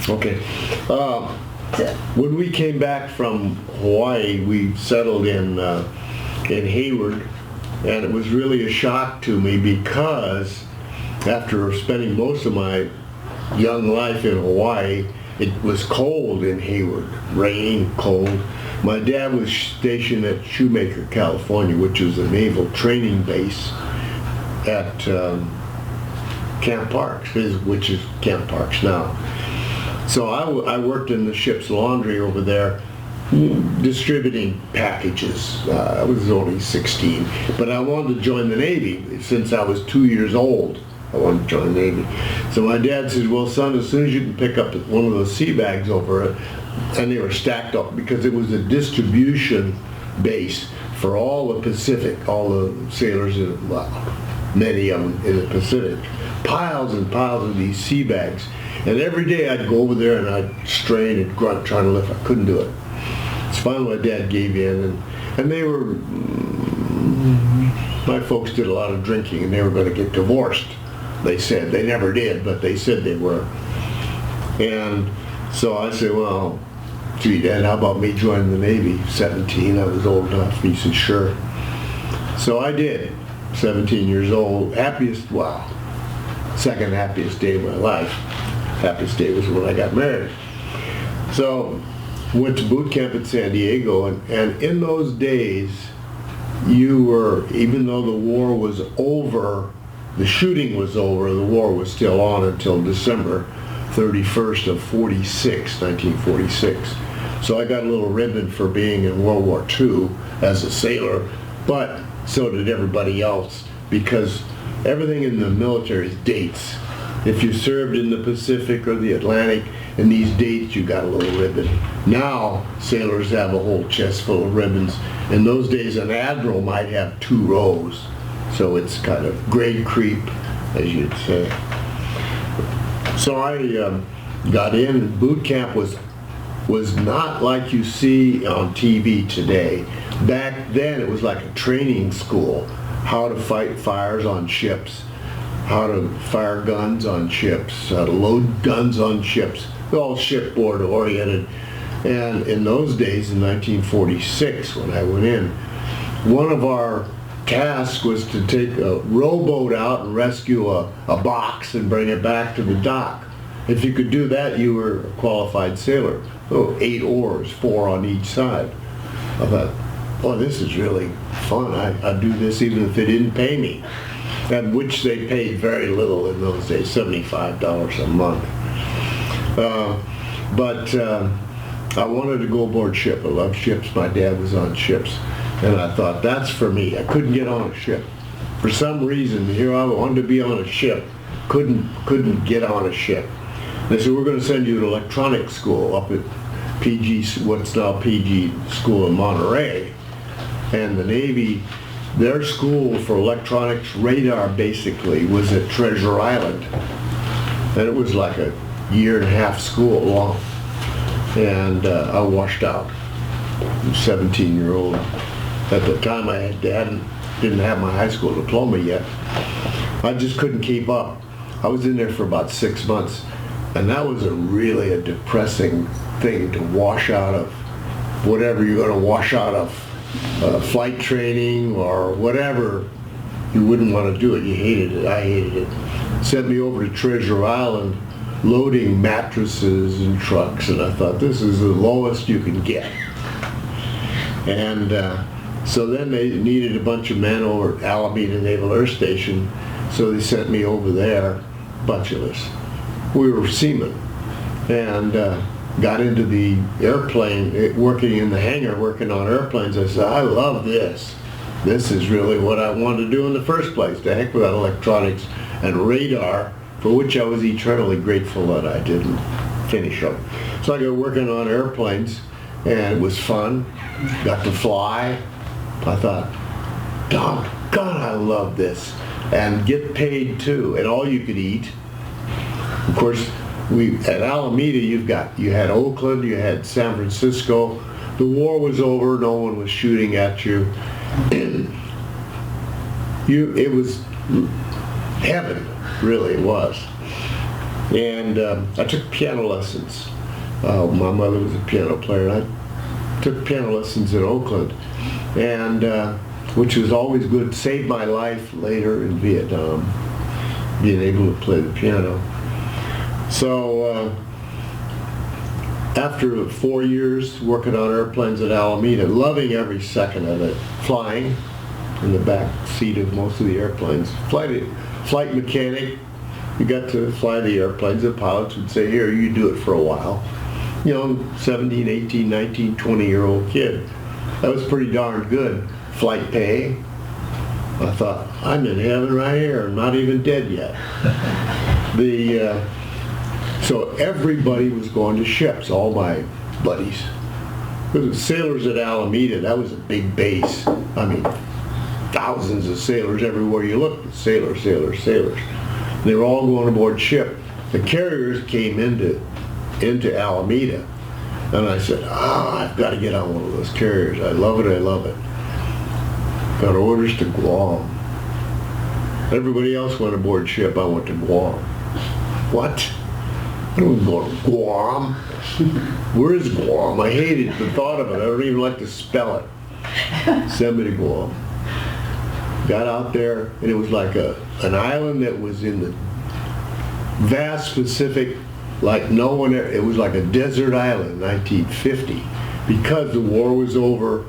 Okay. When we came back from Hawaii, we settled in Hayward, and it was really a shock to me because after spending most of my young life in Hawaii, it was cold in Hayward, rain, cold. My dad was stationed at Shoemaker, California, which was a naval training base at Camp Parks, which is Camp Parks now. So I worked in the ship's laundry over there, distributing packages. I was only 16, but I wanted to join the Navy since I was 2 years old. I wanted to join the Navy. So my dad said, well, son, as soon as you can pick up one of those sea bags over it, and they were stacked up because it was a distribution base for all the Pacific, all the sailors, well, many of them in the Pacific. Piles and piles of these sea bags. And every day I'd go over there and I'd strain and grunt trying to lift. I couldn't do it. It's finally my dad gave in, and they were, my folks did a lot of drinking and they were going to get divorced. They said. They never did, but they said they were. And so I said, well, gee, Dad, how about me joining the Navy? 17, I was old enough. He said, sure. So I did. 17 years old. Happiest, wow, second happiest day of my life. Happiest day was when I got married. So went to boot camp in San Diego, and in those days, you were, even though the war was over, the shooting was over, the war was still on until December 31st of 1946. So I got a little ribbon for being in World War II as a sailor, but so did everybody else, because everything in the military is dates. If you served in the Pacific or the Atlantic, in these dates you got a little ribbon. Now sailors have a whole chest full of ribbons. In those days an admiral might have 2 rows. So it's kind of grade creep, as you'd say. So I got in. Boot camp was not like you see on TV today. Back then it was like a training school. How to fight fires on ships, how to fire guns on ships, how to load guns on ships. All shipboard oriented. And in those days, in 1946, when I went in, one of our task was to take a rowboat out and rescue a box and bring it back to the dock. If you could do that, you were a qualified sailor. Oh, 8 oars, 4 on each side. I thought, oh, this is really fun. I'd do this even if they didn't pay me, and which they paid very little in those days, $75 a month. But I wanted to go aboard ship. I love ships. My dad was on ships. And I thought, that's for me. I couldn't get on a ship. For some reason, here I wanted to be on a ship. Couldn't get on a ship. They said, we're going to send you to electronics school up at PG, what's now PG school in Monterey. And the Navy, their school for electronics radar basically was at Treasure Island. And it was like a 1.5-year school long. And I washed out. 17-year-old. At the time I didn't have my high school diploma yet. I just couldn't keep up. I was in there for about 6 months, and that was really a depressing thing to wash out of whatever you're going to wash out of, flight training or whatever. You wouldn't want to do it. You hated it. I hated it. Sent me over to Treasure Island loading mattresses and trucks, and I thought, this is the lowest you can get. And so then they needed a bunch of men over at Alameda Naval Air Station, so they sent me over there, a bunch of us. We were seamen, and got into the airplane, working in the hangar, working on airplanes. I said, I love this. This is really what I wanted to do in the first place. To heck with that electronics and radar, for which I was eternally grateful that I didn't finish them. So I got working on airplanes, and it was fun. Got to fly. I thought, doggone, I love this. And get paid too, and all you could eat. Of course, at Alameda, you had Oakland, you had San Francisco. The war was over, no one was shooting at you. It was heaven, really it was. And I took piano lessons. My mother was a piano player, and I took piano lessons in Oakland, and which was always good. Saved my life later in Vietnam, being able to play the piano. So after 4 years working on airplanes at Alameda, loving every second of it, flying in the back seat of most of the airplanes, flight mechanic, you got to fly the airplanes. The pilots would say, here, you do it for a while. Young 17, 18, 19, 20-year-old kid. That was pretty darn good. Flight pay. I thought, I'm in heaven right here. I'm not even dead yet. So everybody was going to ships, all my buddies. The sailors at Alameda, that was a big base. I mean, thousands of sailors everywhere you looked. Sailors, sailors, sailors. They were all going aboard ship. The carriers came into Alameda, and I said, I've got to get on one of those carriers. I love it, I love it. Got orders to Guam. Everybody else went aboard ship. I went to Guam. What? I don't go to Guam. Where is Guam? I hated the thought of it. I don't even like to spell it. Send me to Guam. Got out there, and it was like an island that was in the vast Pacific, like no one, it was like a desert island in 1950. Because the war was over,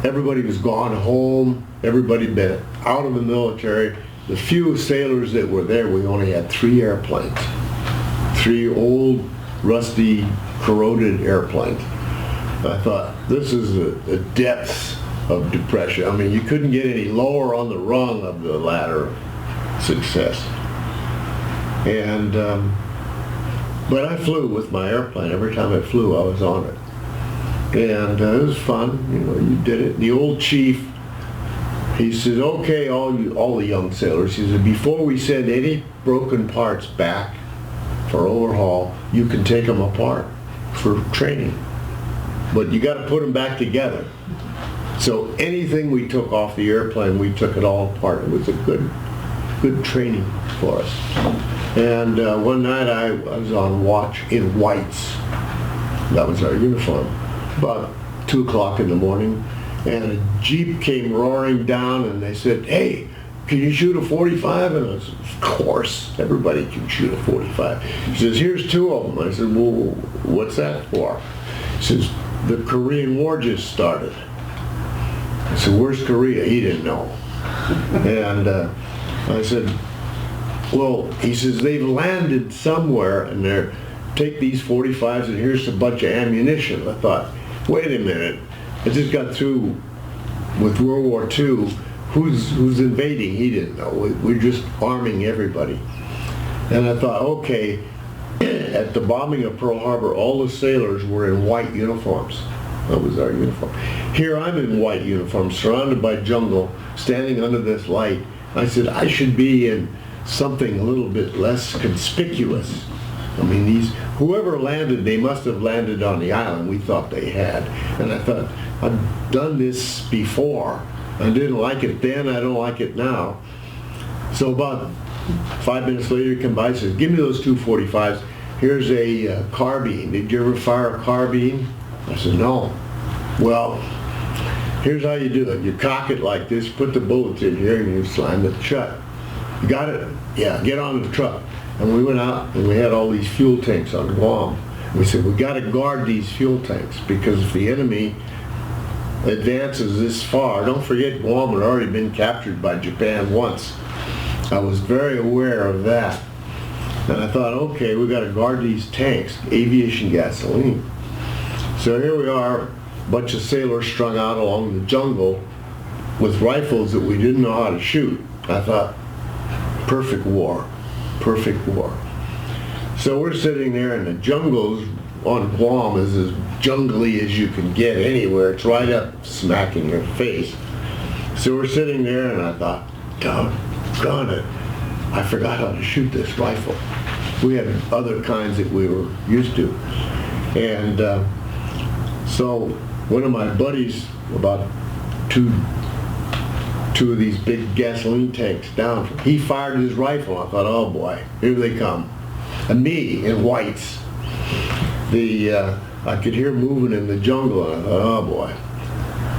everybody was gone home, everybody had been out of the military. The few sailors that were there, we only had 3 airplanes. 3 old, rusty, corroded airplanes. I thought, this is the depths of depression. I mean, you couldn't get any lower on the rung of the ladder of success. And but I flew with my airplane. Every time I flew, I was on it, and it was fun. You know, you did it. The old chief, he says, "Okay, all the young sailors," he said, "before we send any broken parts back for overhaul, you can take them apart for training, but you got to put them back together." So anything we took off the airplane, we took it all apart. It was a good training for us. And one night I was on watch in whites. That was our uniform. About 2 o'clock in the morning, and a Jeep came roaring down, and they said, "Hey, can you shoot a 45? And I said, "Of course, everybody can shoot a 45. He says, "Here's 2 of them. I said, "Well, what's that for?" He says, "The Korean War just started." I said, "Where's Korea?" He didn't know. And I said, "Well," he says, "they've landed somewhere, and they're take these 45s, and here's a bunch of ammunition." I thought, wait a minute, I just got through with World War II. Who's invading? He didn't know. We're just arming everybody. And I thought, okay, at the bombing of Pearl Harbor, all the sailors were in white uniforms. That was our uniform. Here I'm in white uniform, surrounded by jungle, standing under this light. I said, I should be in something a little bit less conspicuous. I mean, whoever landed, they must have landed on the island. We thought they had. And I thought, I've done this before. I didn't like it then, I don't like it now. So about 5 minutes later, he comes by and says, "Give me those 245s. Here's a carbine. Did you ever fire a carbine?" I said, "No." "Well, here's how you do it. You cock it like this, put the bullets in here, and you slam it shut." "You got it?" "Yeah, get on the truck." And we went out, and we had all these fuel tanks on Guam. We said, we got to guard these fuel tanks, because if the enemy advances this far, don't forget Guam had already been captured by Japan once. I was very aware of that. And I thought, okay, we got to guard these tanks, aviation gasoline. So here we are, a bunch of sailors strung out along the jungle with rifles that we didn't know how to shoot. I thought, perfect war. Perfect war. So we're sitting there, and the jungles on Guam is as jungly as you can get anywhere. It's right up smack in your face. So we're sitting there, and I thought, doggone it, I forgot how to shoot this rifle. We had other kinds that we were used to. And so one of my buddies, about two of these big gasoline tanks down, he fired his rifle. I thought, oh boy, here they come. and me in whites. I could hear moving in the jungle, and I thought, oh boy.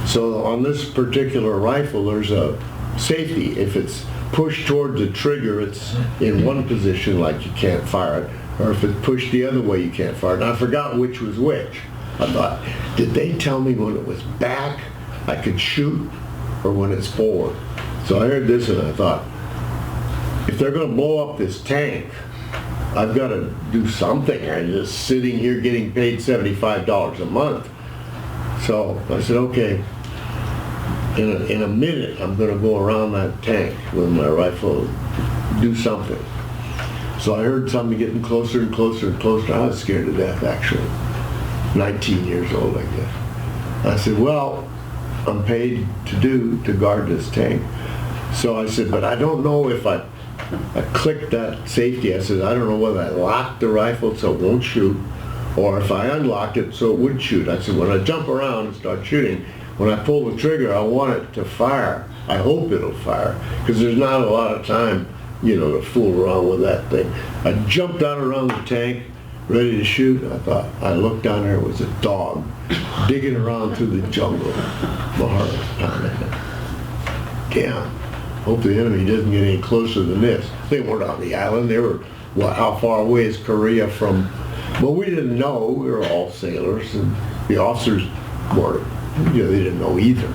So on this particular rifle, there's a safety. If it's pushed towards the trigger, it's in one position, like you can't fire it, or if it's pushed the other way, you can't fire it. And I forgot which was which. I thought, did they tell me when it was back I could shoot, or when it's forward? So I heard this and I thought, if they're going to blow up this tank, I've got to do something. I'm just sitting here getting paid $75 a month. So I said, okay, in a minute I'm going to go around that tank with my rifle, do something. So I heard something getting closer and closer and closer. I was scared to death, actually. 19 years old, I guess. I said, well, I'm paid to guard this tank. So I said, but I don't know if I clicked that safety. I said, I don't know whether I locked the rifle so it won't shoot, or if I unlocked it so it would shoot. I said, when I jump around and start shooting, when I pull the trigger, I want it to fire. I hope it'll fire, because there's not a lot of time, to fool around with that thing. I jumped out around the tank, ready to shoot. I looked down there, it was a dog digging around through the jungle. My heart was pounding. Damn. Hope the enemy doesn't get any closer than this. They weren't on the island. They were, how far away is Korea from? Well, we didn't know. We were all sailors, and the officers weren't. They didn't know either.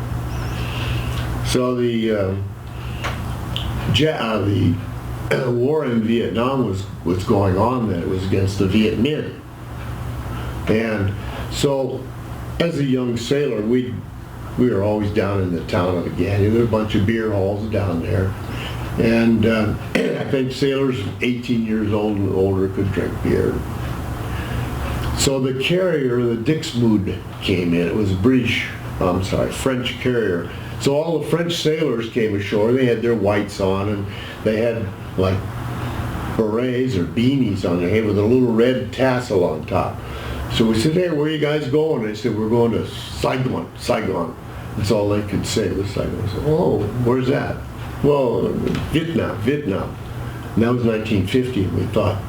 So the war in Vietnam was going on then. It was against the Viet Minh. And so, as a young sailor, we were always down in the town of Agani. There were a bunch of beer halls down there. And I think sailors 18 years old and older could drink beer. So the carrier, the Dixmude, came in. It was a French carrier. So all the French sailors came ashore. They had their whites on, and they had like berets or beanies on their head with a little red tassel on top. So we said, hey, where are you guys going? They said, we're going to Saigon. That's all they could say was Saigon. I said, oh, where's that? Well, Vietnam. And that was 1950, and we thought,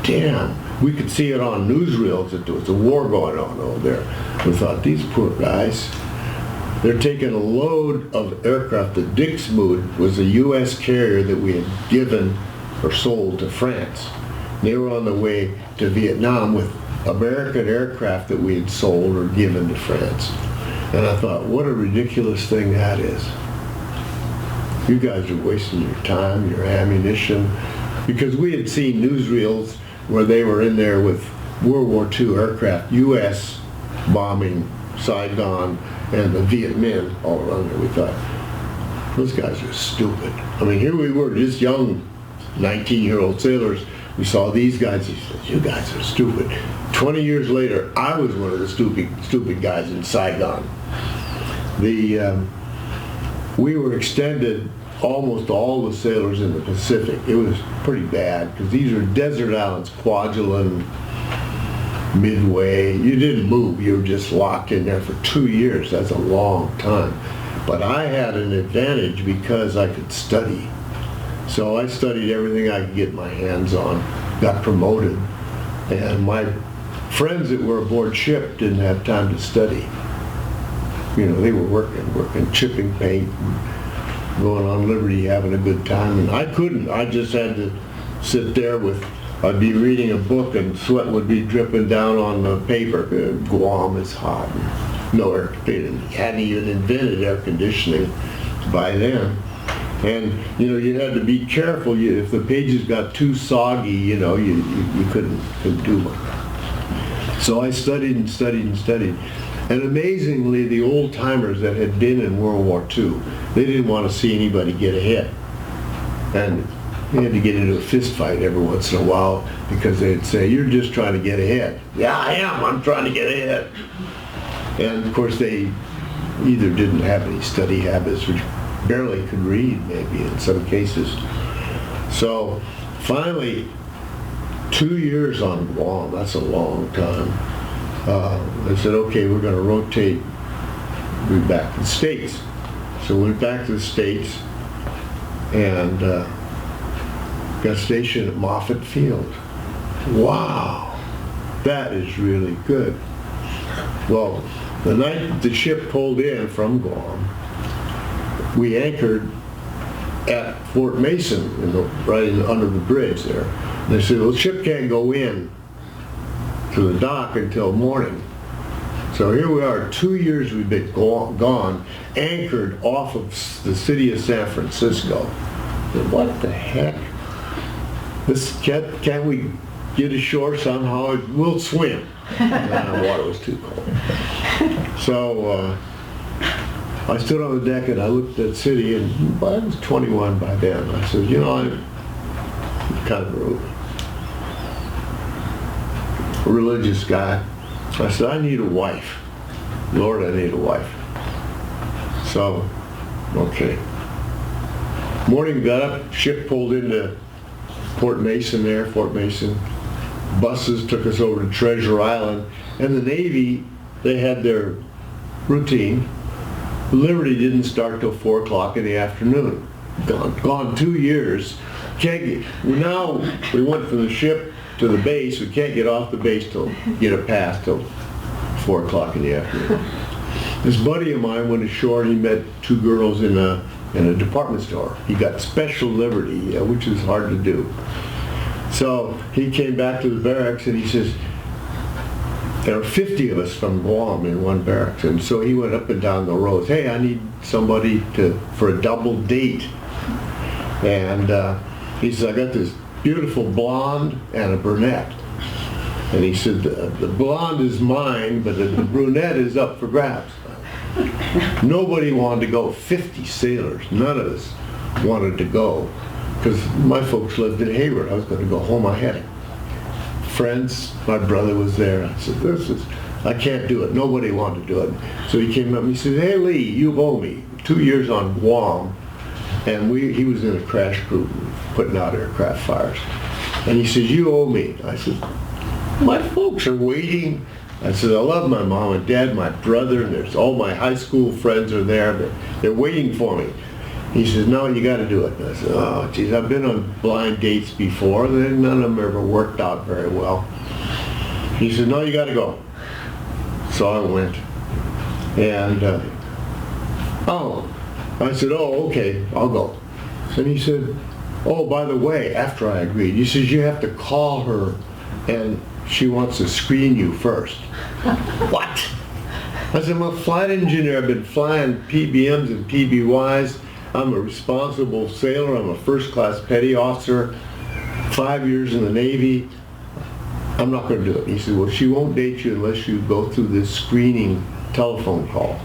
damn, we could see it on newsreels that there was a war going on over there. We thought, these poor guys, they're taking a load of aircraft. The Dixmude was a U.S. carrier that we had given or sold to France. They were on the way to Vietnam with American aircraft that we had sold or given to France. And I thought, what a ridiculous thing that is. You guys are wasting your time, your ammunition, because we had seen newsreels where they were in there with World War II aircraft, U.S. bombing Saigon and the Viet Minh all around there. We thought, those guys are stupid. I mean, here we were, just young 19-year-old sailors. We saw these guys, he said, you guys are stupid. 20 years later, I was one of the stupid guys in Saigon. We were extended, almost all the sailors in the Pacific. It was pretty bad, because these are desert islands, Kwajalein, Midway. You didn't move, you were just locked in there for 2 years. That's a long time. But I had an advantage because I could study. So I studied everything I could get my hands on, got promoted, and my friends that were aboard ship didn't have time to study. They were working, chipping paint, and going on liberty, having a good time, and I couldn't. I just had to sit there I'd be reading a book and sweat would be dripping down on the paper. Guam is hot. No air conditioning. Hadn't even invented air conditioning by then. And, you had to be careful. If the pages got too soggy, you couldn't do much. So I studied and studied and studied. And amazingly, the old-timers that had been in World War II, they didn't want to see anybody get ahead. And they had to get into a fist fight every once in a while because they'd say, you're just trying to get ahead. Yeah, I am. I'm trying to get ahead. And, of course, they either didn't have any study habits or barely could read, maybe, in some cases. So, finally, 2 years on Guam, that's a long time. I said, okay, we're going to rotate, be back to the States. So we went back to the States and got stationed at Moffett Field. wow, that is really good. Well, the night the ship pulled in from Guam, we anchored at Fort Mason, under the bridge there. And they said, well, the ship can't go in to the dock until morning. So here we are, 2 years we've been gone, anchored off of the city of San Francisco. Said, what the heck? Can't we get ashore somehow? We'll swim. The water was too cold. So I stood on the deck and I looked at the city, and I was 21 by then. I said, you know, I'm kind of a religious guy. I said, I need a wife. Lord, I need a wife. So, okay. Morning, got up, ship pulled into Fort Mason. Buses took us over to Treasure Island. And the Navy, they had their routine. Liberty didn't start till 4 o'clock in the afternoon. Gone 2 years. Now we went from the ship to the base. We can't get off the base get a pass till 4 o'clock in the afternoon. This buddy of mine went ashore and he met 2 girls in a department store. He got special liberty, which is hard to do. So he came back to the barracks and he says, there are 50 of us from Guam in one barracks. And so he went up and down the rows. Hey, I need somebody for a double date. And he said, I got this beautiful blonde and a brunette. And he said, the blonde is mine, but the brunette is up for grabs. Nobody wanted to go. 50 sailors. None of us wanted to go. Because my folks lived in Hayward. I was going to go home. I had friends. My brother was there. I said, I can't do it. Nobody wanted to do it. So he came up and he said, hey, Lee, you owe me 2 years on Guam. And he was in a crash crew putting out aircraft fires. And he says, you owe me. I said, my folks are waiting. I said, I love my mom and dad, my brother, and there's all my high school friends are there. They're waiting for me. He says, no, you got to do it. And I said, oh, geez, I've been on blind dates before. None of them ever worked out very well. He said, no, you got to go. So I went. And, I said, oh, okay, I'll go. And he said, oh, by the way, after I agreed, he says, you have to call her and she wants to screen you first. What? I said, I'm a flight engineer. I've been flying PBMs and PBYs. I'm a responsible sailor. I'm a first-class petty officer, 5 years in the Navy. I'm not going to do it. He said, well, she won't date you unless you go through this screening telephone call.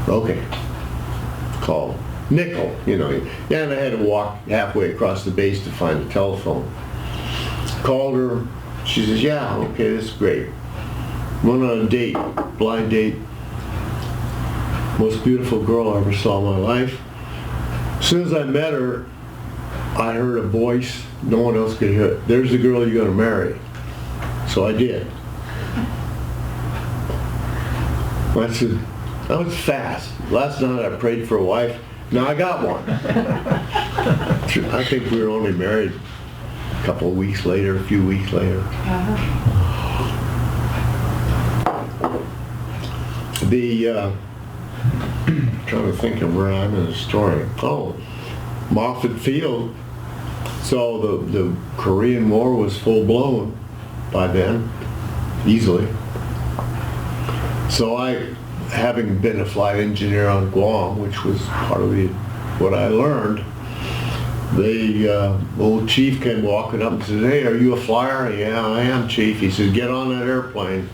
Okay. Call. Nickel, and I had to walk halfway across the base to find the telephone. Called her. She says, yeah, okay, this is great. Went on a date, blind date. Most beautiful girl I ever saw in my life. As soon as I met her, I heard a voice no one else could hear it. There's the girl you're going to marry. So I did. I said, that was fast. Last night I prayed for a wife. Now I got one. I think we were only married a couple of weeks later, a few weeks later. Trying to think of where I'm in the story. Oh, Moffett Field. So the Korean War was full blown by then, easily. So having been a flight engineer on Guam, which was part of what I learned, the old chief came walking up and said, hey, are you a flyer? Yeah, I am, Chief. He said, get on that airplane.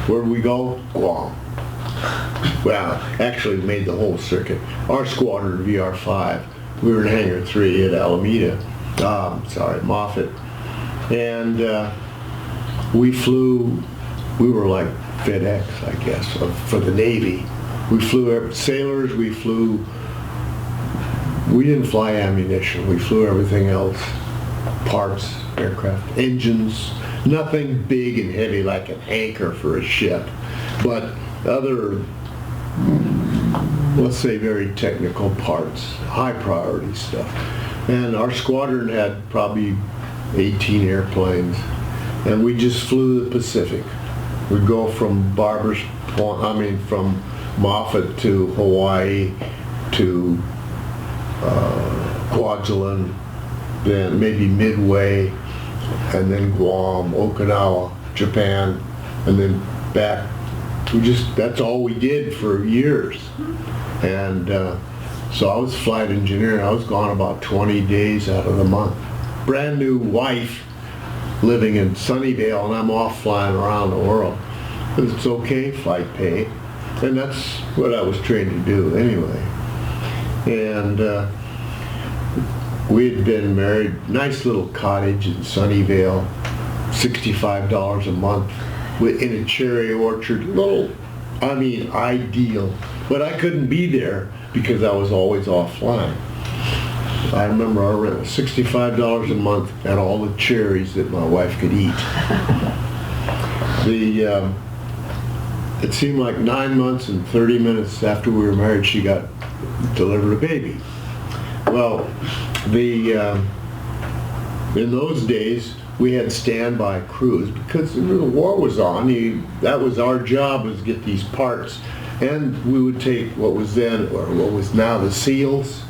Where'd we go? Guam. Well, actually made the whole circuit. Our squadron, VR5, we were in Hangar 3 at Alameda. Moffett. And we were like FedEx, I guess, for the Navy. We flew sailors, we didn't fly ammunition, we flew everything else. Parts, aircraft, engines, nothing big and heavy like an anchor for a ship, but other, let's say, very technical parts, high priority stuff. And our squadron had probably 18 airplanes, and we just flew the Pacific. We'd go from from Moffett to Hawaii to Kwajalein, then maybe Midway, and then Guam, Okinawa, Japan, and then back. That's all we did for years. And so I was flight engineer. I was gone about 20 days out of the month. Brand new wife living in Sunnyvale, and I'm off flying around the world. It's okay, flight pay. And that's what I was trained to do anyway. And we had been married, nice little cottage in Sunnyvale, $65 a month in a cherry orchard. Ideal. But I couldn't be there because I was always off flying. I remember I rent $65 a month and all the cherries that my wife could eat. It seemed like 9 months and 30 minutes after we were married, she got delivered a baby. Well, in those days, we had standby crews because the war was on. That was our job, was get these parts. And we would take what was then, or what was now, the SEALs.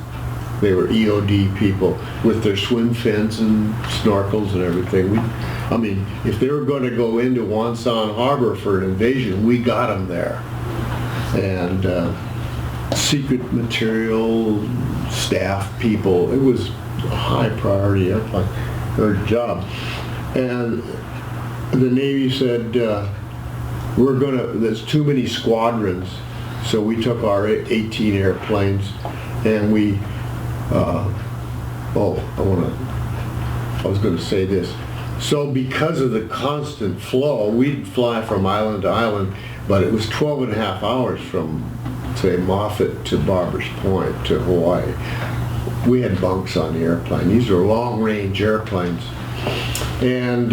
They were EOD people with their swim fins and snorkels and everything. If they were going to go into Wonsan Harbor for an invasion, we got them there. And secret material, staff people, it was a high priority airplane, or job. And the Navy said, there's too many squadrons. So we took our 18 airplanes and we, I was going to say this. So because of the constant flow, we'd fly from island to island, but it was 12 and a half hours from, say, Moffett to Barbers Point to Hawaii. We had bunks on the airplane. These are long-range airplanes. And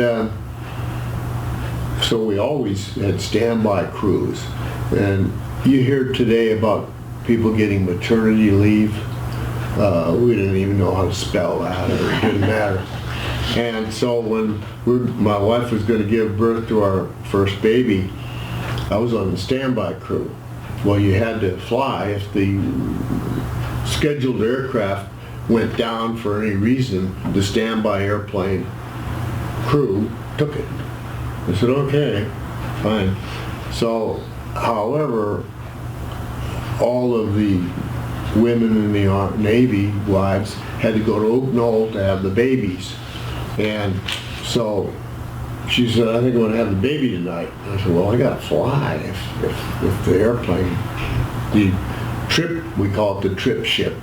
so we always had standby crews. And you hear today about people getting maternity leave. We didn't even know how to spell that, or it didn't matter. And so when my wife was going to give birth to our first baby, I was on the standby crew. Well, you had to fly if the scheduled aircraft went down for any reason. The standby airplane crew took it. I said, okay, fine. So, however, all of the women in the Navy, wives, had to go to Oak Knoll to have the babies. And so she said, I think I'm going to have the baby tonight. I said, well, I got to fly if the airplane, the trip, we call it the trip ship.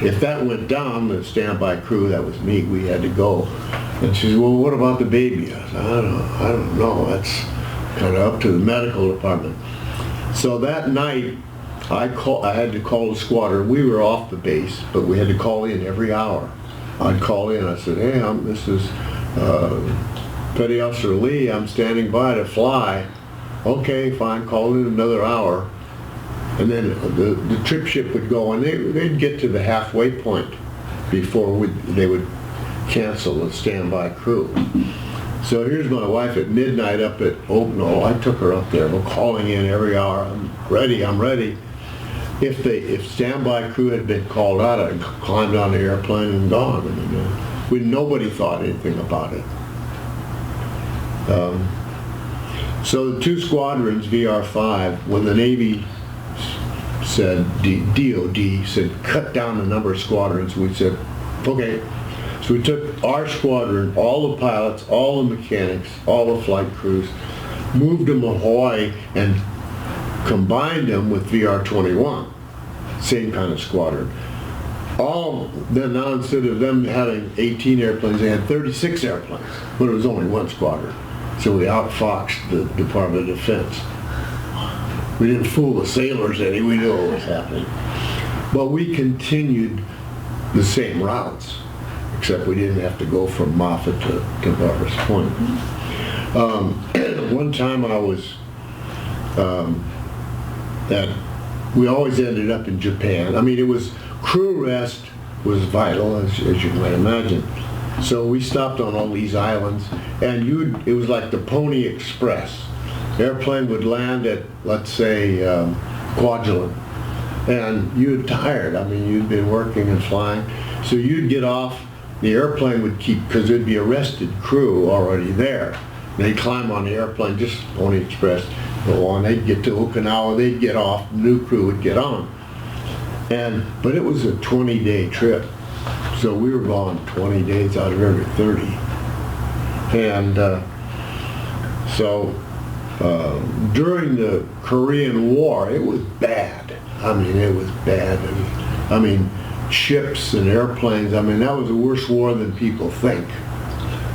If that went down, the standby crew, that was me, we had to go. And she said, well, what about the baby? I said, I don't know. That's kind of up to the medical department. So that night, I had to call the squadron. We were off the base, but we had to call in every hour. I'd call in. I said, hey, this is Petty Officer Lee. I'm standing by to fly. Okay, fine. Call in another hour. And then the trip ship would go, and they'd get to the halfway point before they would cancel the standby crew. So here's my wife at midnight up at Oak Knoll. I took her up there. We're calling in every hour. I'm ready. If standby crew had been called out, I'd climbed on the airplane and gone. Nobody thought anything about it. So the two squadrons, VR5, when the Navy said, DOD said, cut down the number of squadrons, we said, okay. So we took our squadron, all the pilots, all the mechanics, all the flight crews, moved them to Hawaii and combined them with VR-21, same kind of squadron. Then now instead of them having 18 airplanes, they had 36 airplanes, but it was only one squadron. So we outfoxed the Department of Defense. We didn't fool the sailors any, we knew what was happening. But we continued the same routes, except we didn't have to go from Moffett to Barbers Point. One time we always ended up in Japan. It was crew rest was vital, as you might imagine. So we stopped on all these islands, and it was like the Pony Express. The airplane would land at, let's say, Kwajalein, and you're tired. I mean, you'd been working and flying, so you'd get off. The airplane would keep, because there'd be a rested crew already there. They'd climb on the airplane, just Pony Express, go on. They'd get to Okinawa, they'd get off, the new crew would get on. But it was a 20-day trip. So we were gone 20 days out of every 30. And during the Korean War, it was bad. I mean, it was bad. I mean, ships and airplanes, I mean, that was a worse war than people think.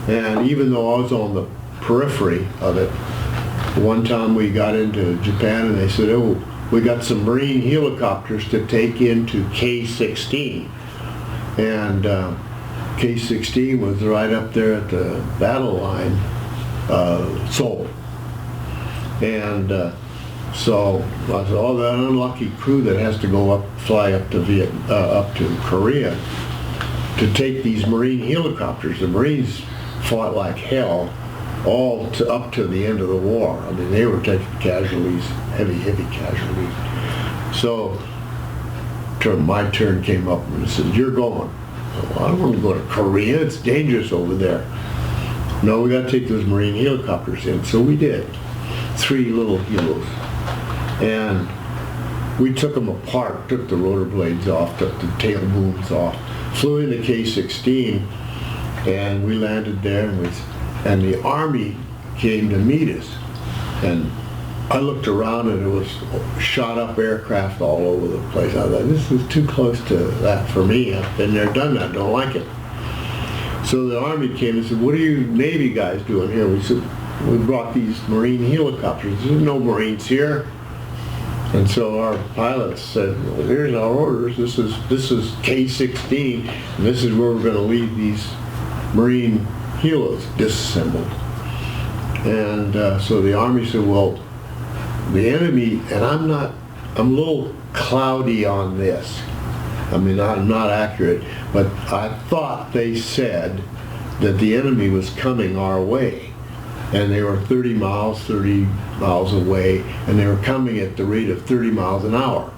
And even though I was on the periphery of it, one time we got into Japan and they said, oh, we got some Marine helicopters to take into K-16. And K-16 was right up there at the battle line, Seoul. And so I said, oh, that unlucky crew that has to fly up to Korea to take these Marine helicopters. The Marines fought like hell up to the end of the war. I mean, they were taking casualties, heavy casualties. So my turn came up and said, you're going. Well, I don't want to go to Korea. It's dangerous over there. No, we got to take those Marine helicopters in. So we did. 3 little helos. And we took them apart, took the rotor blades off, took the tail booms off, flew into K-16, and we landed there, and the Army came to meet us. And I looked around and it was shot up aircraft all over the place. I thought, this is too close to that for me. I've been there, done that, don't like it. So the Army came and said, what are you Navy guys doing here? We said, we brought these Marine helicopters. There's no Marines here. And so our pilots said, well, here's our orders. This is K-16, and this is where we're going to leave these Marine helos disassembled. And so the Army said, well, the enemy, and I'm a little cloudy on this. I mean, I'm not accurate, but I thought they said that the enemy was coming our way. And they were 30 miles away, and they were coming at the rate of 30 miles an hour.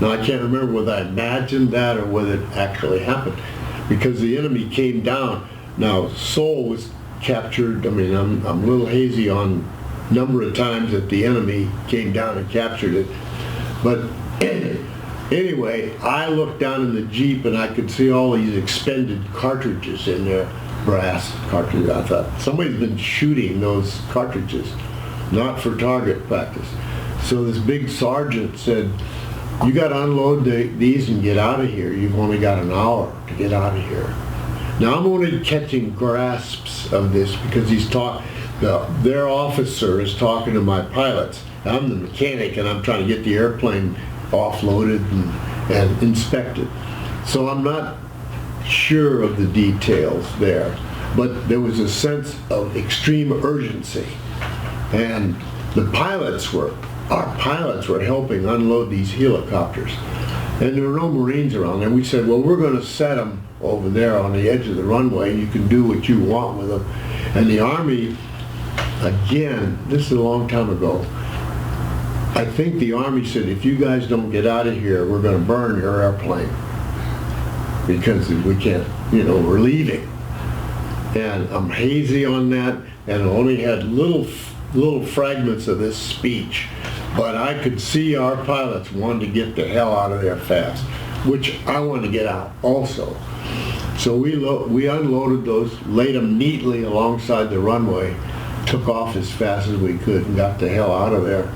Now, I can't remember whether I imagined that or whether it actually happened, because the enemy came down. Now, Seoul was captured. I mean, I'm a little hazy on number of times that the enemy came down and captured it. But anyway, I looked down in the Jeep and I could see all these expended cartridges in there, brass cartridges. I thought, somebody's been shooting those cartridges, not for target practice. So this big sergeant said, you got to unload these and get out of here. You've only got an hour to get out of here. Now I'm only catching grasps of this because their officer is talking to my pilots. I'm the mechanic and I'm trying to get the airplane offloaded and inspected. So I'm not sure of the details there, but there was a sense of extreme urgency. And our pilots were helping unload these helicopters. And there were no Marines around. And we said, well, we're going to set them over there on the edge of the runway. You can do what you want with them. And the Army, again, this is a long time ago, I think the Army said, if you guys don't get out of here, we're going to burn your airplane. Because we can't, we're leaving. And I'm hazy on that, and I only had little fragments of this speech. But I could see our pilots wanted to get the hell out of there fast, which I wanted to get out also. So we unloaded those, laid them neatly alongside the runway, took off as fast as we could, and got the hell out of there.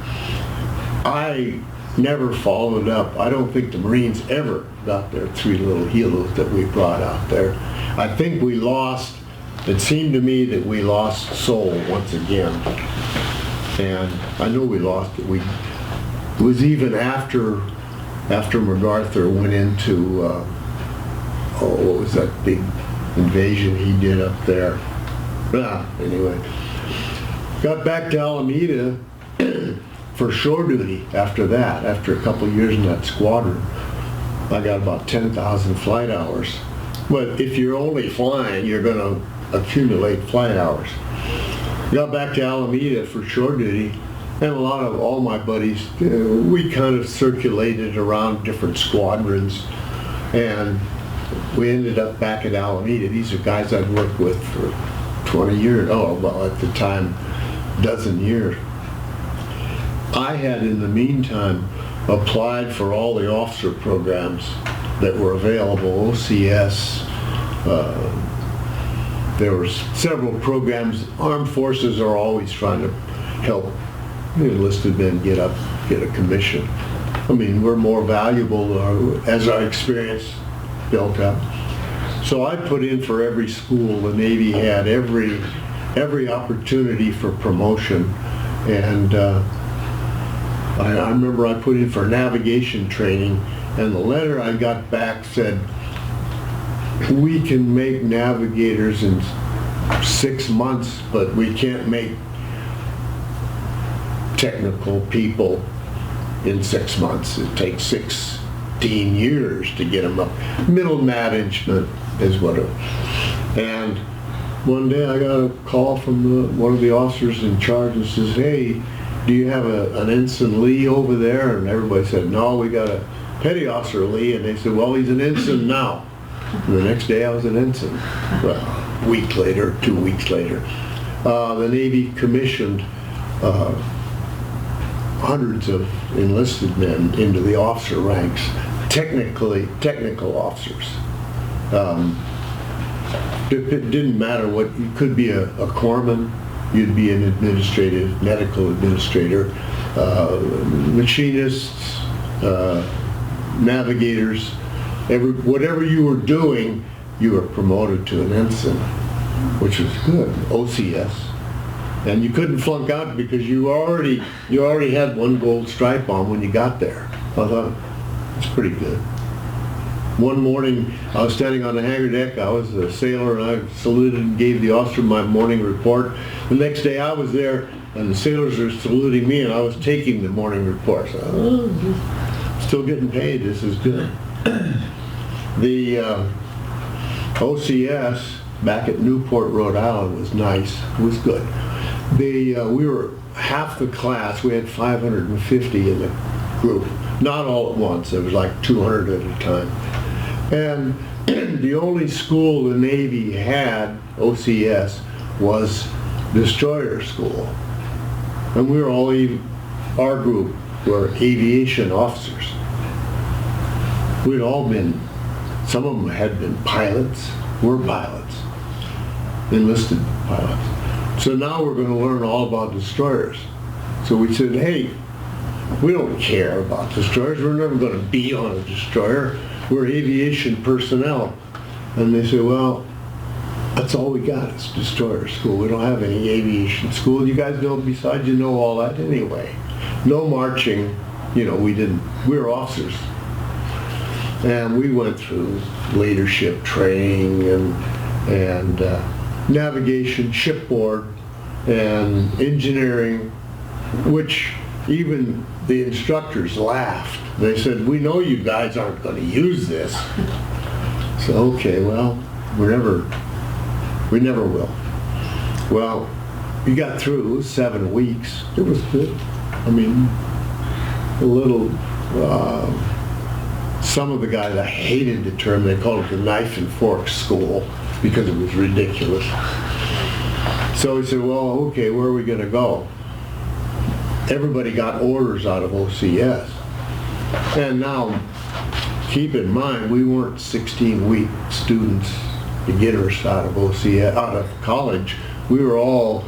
I never followed up. I don't think the Marines ever got their 3 little helos that we brought out there. I think we lost, it seemed to me that we lost Seoul once again. And I know we lost it. It was even after MacArthur went into, what was that big invasion he did up there? Anyway, got back to Alameda for shore duty after that. After a couple of years in that squadron, I got about 10,000 flight hours. But if you're only flying, you're going to accumulate flight hours. Got back to Alameda for shore duty, and all my buddies, we kind of circulated around different squadrons, and we ended up back at Alameda. These are guys I'd worked with for 20 years, at the time, a dozen years. I had, in the meantime, applied for all the officer programs that were available, OCS. There were several programs. Armed forces are always trying to help enlisted men get a commission. I mean, we're more valuable as our experience built up. So I put in for every school. The Navy had every opportunity for promotion, and I remember I put in for navigation training, and the letter I got back said, we can make navigators in 6 months, but we can't make technical people in 6 months. It takes 16 years to get them up. Middle management is what it was. And one day I got a call from one of the officers in charge and says, hey, do you have an Ensign Lee over there? And everybody said, no, we got a Petty Officer Lee. And they said, well, he's an ensign now. And the next day I was an ensign. Well, a week later, 2 weeks later. The Navy commissioned hundreds of enlisted men into the officer ranks, technical officers. It didn't matter what, you could be a corpsman, you'd be an administrative, medical administrator, machinists, navigators, whatever you were doing, you were promoted to an ensign, which was good, OCS. And you couldn't flunk out because you already had one gold stripe on when you got there. I thought, it's pretty good. One morning, I was standing on the hangar deck. I was a sailor, and I saluted and gave the officer my morning report. The next day, I was there, and the sailors were saluting me, and I was taking the morning report. So, still getting paid. This is good. The OCS back at Newport, Rhode Island was nice. It was good. We were half the class. We had 550 in the group. Not all at once. There was like 200 at a time. And the only school the Navy had, OCS, was destroyer school. And we were all, our group were aviation officers. We'd all been, some of them had been pilots, were pilots, enlisted pilots. So now we're going to learn all about destroyers. So we said, hey, we don't care about destroyers. We're never going to be on a destroyer. We're aviation personnel. And they said, well, that's all we got is destroyer school. We don't have any aviation school. You guys know, besides, you know all that anyway. No marching, we were officers. And we went through leadership training and navigation, shipboard, and engineering, which even the instructors laughed. They said, we know you guys aren't going to use this. So, okay, well, we never will. Well, we got through 7 weeks. It was good. I mean, a little, some of the guys, I hated the term, they called it the knife and fork school because it was ridiculous. So we said, well, okay, where are we going to go? Everybody got orders out of OCS. And now, keep in mind, we weren't 16-week students, beginners out of OCS, out of college. We were all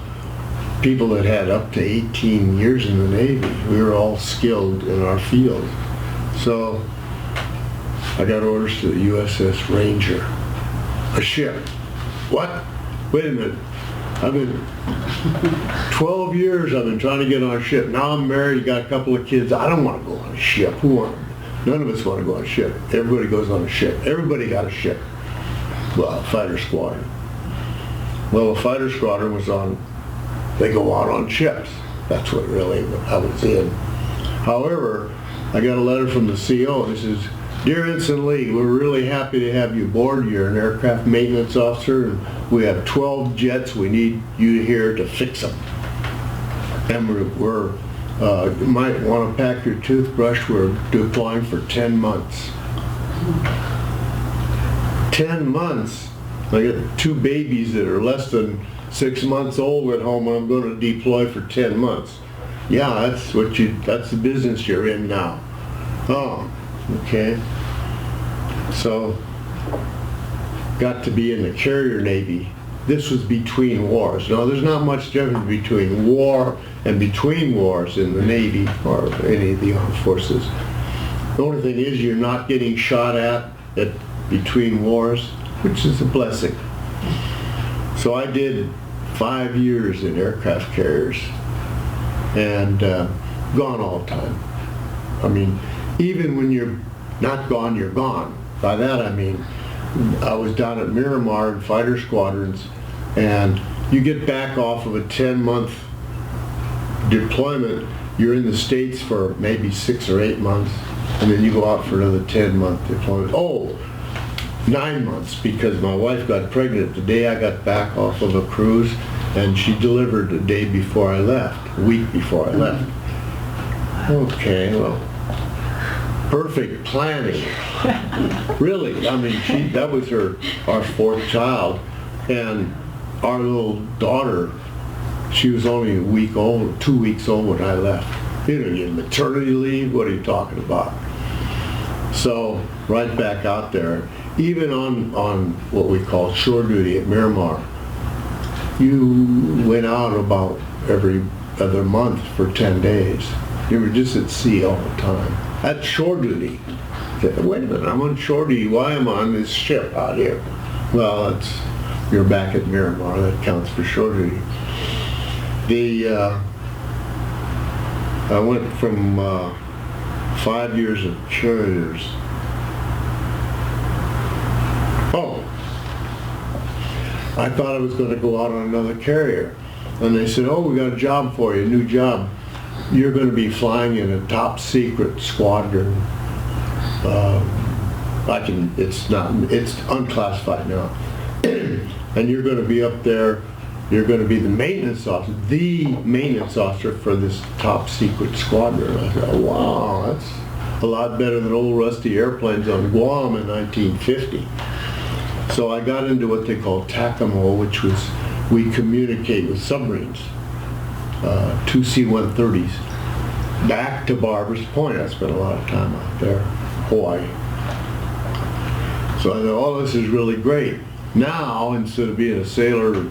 people that had up to 18 years in the Navy. We were all skilled in our field. So I got orders to the USS Ranger, a ship. What? Wait a minute. I've been 12 years I've been trying to get on a ship. Now I'm married, got a couple of kids. I don't want to go on a ship. None of us want to go on a ship. Everybody goes on a ship. Everybody got a ship. Well, fighter squadron. Well, the fighter squadron was on, they go out on ships. That's what really I was in. However, I got a letter from the CO. He says, Dear Ensign Lee, we're really happy to have you aboard. You're an aircraft maintenance officer, and we have 12 jets. We need you here to fix them. And you might want to pack your toothbrush. We're deploying for 10 months. 10 months? I got 2 babies that are less than 6 months old at home, and I'm going to deploy for 10 months. Yeah, that's the business you're in now. Oh, okay. So, got to be in the carrier Navy. This was between wars. Now, there's not much difference between war and between wars in the Navy or any of the armed forces. The only thing is you're not getting shot at between wars, which is a blessing. So I did 5 years in aircraft carriers and gone all the time. I mean, even when you're not gone, you're gone. By that I mean, I was down at Miramar in fighter squadrons, and you get back off of a 10-month deployment, you're in the States for maybe 6 or 8 months, and then you go out for another 10-month deployment. Oh, 9 months, because my wife got pregnant the day I got back off of a cruise, and she delivered the day before I left, a week before I left. Okay, well, perfect planning. Really, I mean, that was our 4th child, and our little daughter, she was only a week old, 2 weeks old when I left. You know, you maternity leave, what are you talking about? So, right back out there, even on what we call shore duty at Miramar, you went out about every other month for 10 days. You were just at sea all the time. That's shore duty. Wait a minute, I'm on shore duty. Why am I on this ship out here? Well, you're back at Miramar. That counts for shore duty. I went from 5 years of carriers. Oh, I thought I was going to go out on another carrier. And they said, oh, we got a job for you, a new job. You're going to be flying in a top secret squadron. It's unclassified now. And you're going to be up there, you're going to be the maintenance officer for this top secret squadron. I thought, wow, that's a lot better than old rusty airplanes on Guam in 1950. So I got into what they call TACAMO, which was, we communicate with submarines, 2 C-130s, back to Barbers Point. I spent a lot of time out there, Hawaii. So I thought, oh, this is really great. Now, instead of being a sailor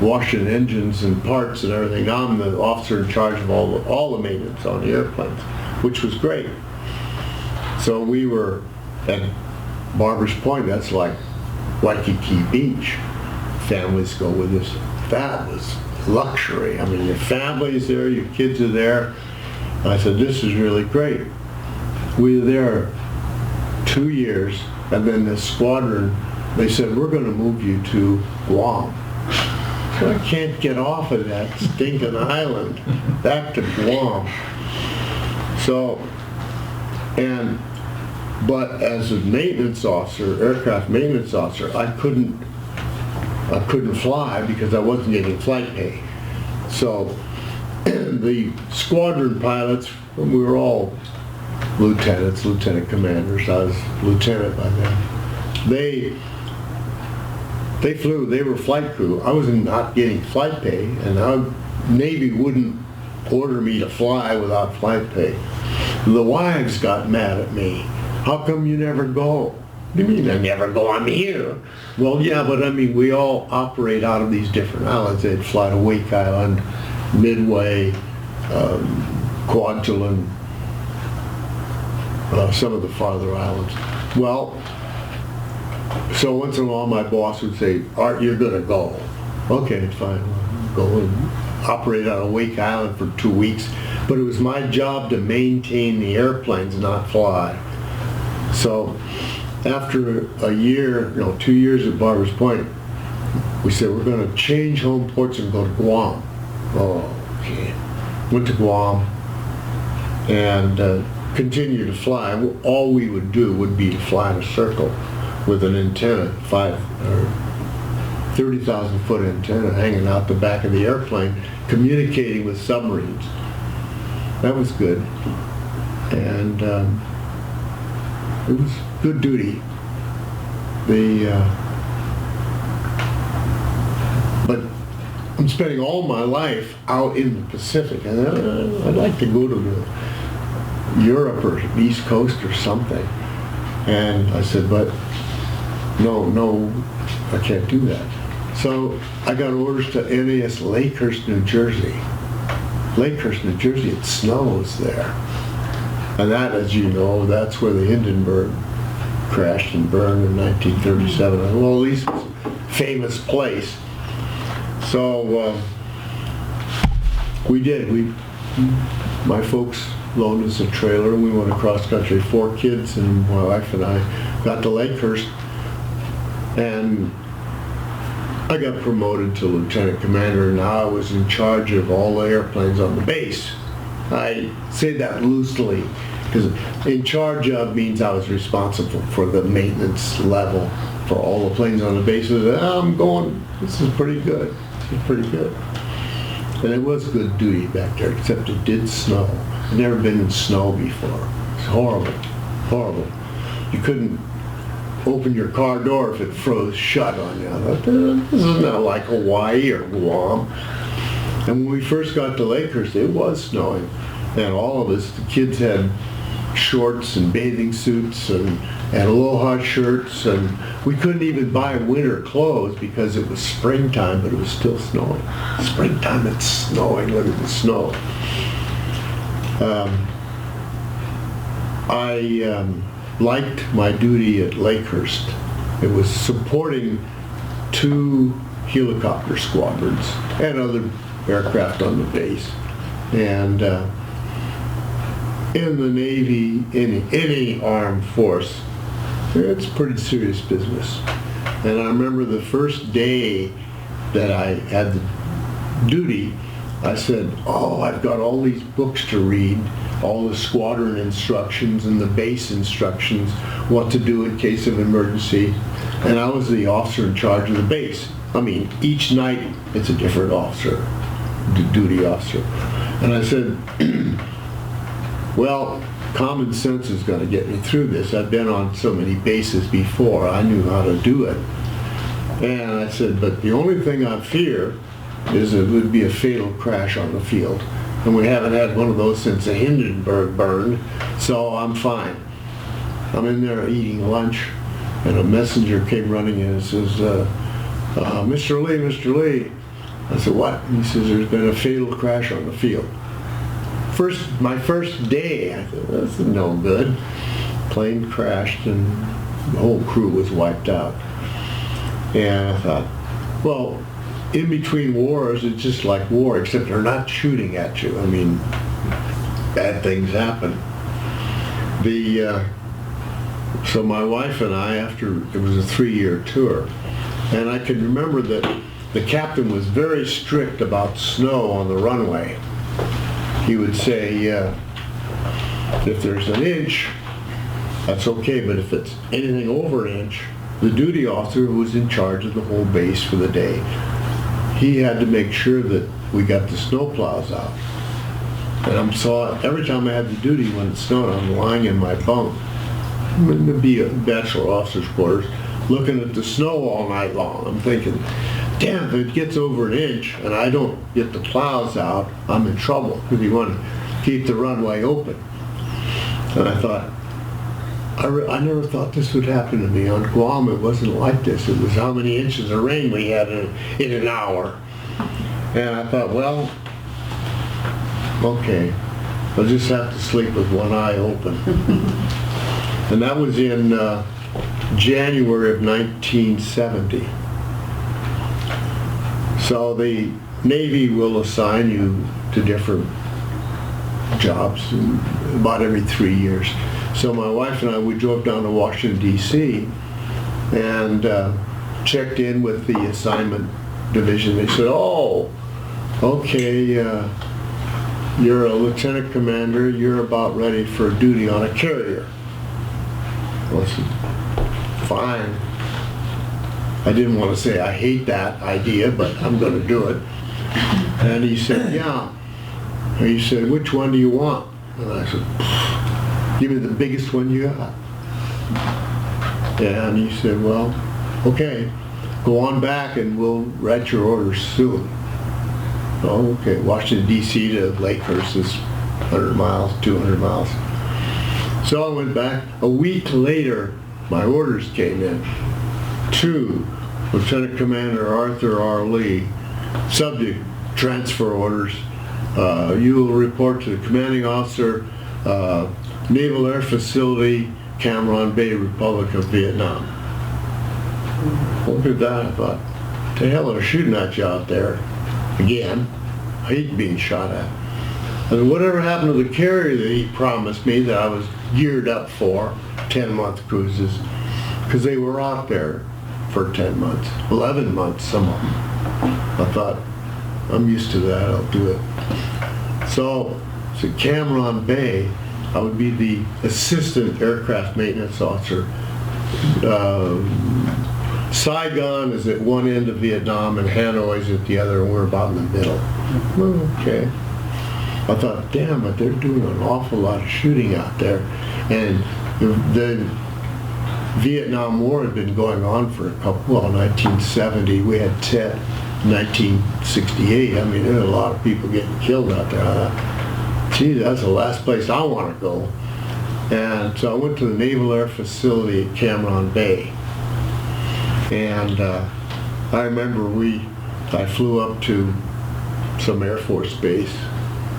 washing engines and parts and everything, I'm the officer in charge of all the maintenance on the airplanes, which was great. So we were at Barbers Point. That's like Waikiki Beach. Families go with us. That was luxury. I mean, your family's there, your kids are there. And I said, this is really great. We were there 2 years, and then the squadron, they said, we're going to move you to Guam. So I can't get off of that stinking island back to Guam. So, but as a maintenance officer, aircraft maintenance officer, I couldn't fly because I wasn't getting flight pay. So the squadron pilots, we were all lieutenants, lieutenant commanders. I was lieutenant by then. They flew, they were flight crew. I was not getting flight pay, and Navy wouldn't order me to fly without flight pay. The wives got mad at me. How come you never go? What do you mean I never go? I'm here. Well, yeah, but I mean, we all operate out of these different islands. They'd fly to Wake Island, Midway, Kwajalein, some of the farther islands. Well, so once in a while my boss would say, Art, you're going to go. Okay, fine. I'll go and operate out of Wake Island for 2 weeks. But it was my job to maintain the airplanes, not fly. So after a year, 2 years at Barbers Point, we said we're going to change home ports and go to Guam. Oh, okay. Went to Guam, and continue to fly, all we would do would be to fly in a circle with an antenna, 30,000 foot antenna hanging out the back of the airplane, communicating with submarines. That was good. And it was good duty. But I'm spending all my life out in the Pacific, and I'd like to go to Europe or East Coast or something. And I said, but no, I can't do that. So I got orders to NAS Lakehurst, New Jersey. Lakehurst, New Jersey, it snows there. And that, as you know, that's where the Hindenburg crashed and burned in 1937. Well, at least it's a famous place. So we did. My folks loaned us a trailer and we went across country, 4 kids, and my wife and I got to Lakehurst. And I got promoted to lieutenant commander, and now I was in charge of all the airplanes on the base. I say that loosely because in charge of means I was responsible for the maintenance level for all the planes on the base. I'm going, this is pretty good. This is pretty good. And it was good duty back there, except it did snow. I'd never been in snow before. It was horrible, horrible. You couldn't open your car door if it froze shut on you. I thought, this is not like Hawaii or Guam. And when we first got to Lakehurst, it was snowing. And all of us, the kids had shorts and bathing suits and aloha shirts, and we couldn't even buy winter clothes because it was springtime, but it was still snowing. Springtime, it's snowing. Look at the snow. I liked my duty at Lakehurst. It was supporting 2 helicopter squadrons and other aircraft on the base. And in the Navy, any armed force, it's pretty serious business. And I remember the first day that I had the duty, I said, I've got all these books to read, all the squadron instructions and the base instructions, what to do in case of emergency. And I was the officer in charge of the base. I mean, each night it's a different officer, duty officer. And I said, well, common sense is going to get me through this. I've been on so many bases before. I knew how to do it. And I said, but the only thing I fear is it would be a fatal crash on the field. And we haven't had one of those since the Hindenburg burned, so I'm fine. I'm in there eating lunch, and a messenger came running in and says, Mr. Lee. I said, what? And he says, there's been a fatal crash on the field. My first day, I thought, that's no good. Plane crashed and the whole crew was wiped out. And I thought, well, in between wars, it's just like war, except they're not shooting at you. I mean, bad things happen. So my wife and I, after it was a 3-year tour, and I can remember that the captain was very strict about snow on the runway. He would say, if there's an inch, that's okay, but if it's anything over an inch, the duty officer who was in charge of the whole base for the day, he had to make sure that we got the snow plows out. And every time I had the duty when it snowed, I'm lying in my bunk, in the bachelor officer's quarters, looking at the snow all night long. I'm thinking, damn, if it gets over an inch and I don't get the plows out, I'm in trouble, because you want to keep the runway open. And I thought, I never thought this would happen to me. On Guam, it wasn't like this. It was how many inches of rain we had in an hour. And I thought, well, okay, I'll just have to sleep with one eye open. And that was in January of 1970. So the Navy will assign you to different jobs about every 3 years. So my wife and I, we drove down to Washington, D.C. and checked in with the assignment division. They said, oh, okay, you're a lieutenant commander, you're about ready for duty on a carrier. I said, fine. I didn't want to say I hate that idea, but I'm going to do it. And he said, yeah. And he said, which one do you want? And I said, give me the biggest one you got. And he said, well, okay, go on back and we'll write your orders soon. Oh, okay, Washington, D.C. to Lakehurst is 100 miles, 200 miles. So I went back. A week later, my orders came in. To Lieutenant Commander Arthur R. Lee, subject, transfer orders. You will report to the commanding officer, Naval Air Facility, Cam Bay, Republic of Vietnam. Look at that, I thought, the hell they're shooting at you out there. Again, I hate being shot at. And whatever happened to the carrier that he promised me that I was geared up for, 10-month cruises, because they were out there for 10 months, 11 months, some of them. I thought, I'm used to that, I'll do it. So Cam Bay, I would be the assistant aircraft maintenance officer. Saigon is at one end of Vietnam and Hanoi is at the other, and we're about in the middle. Well, okay. I thought, damn it, they're doing an awful lot of shooting out there. And the Vietnam War had been going on for a couple, well, 1970, we had Tet, 1968. I mean, there were a lot of people getting killed out there. I thought, gee, that's the last place I want to go. And so I went to the Naval Air Facility at Cam Bay. And I remember I flew up to some Air Force base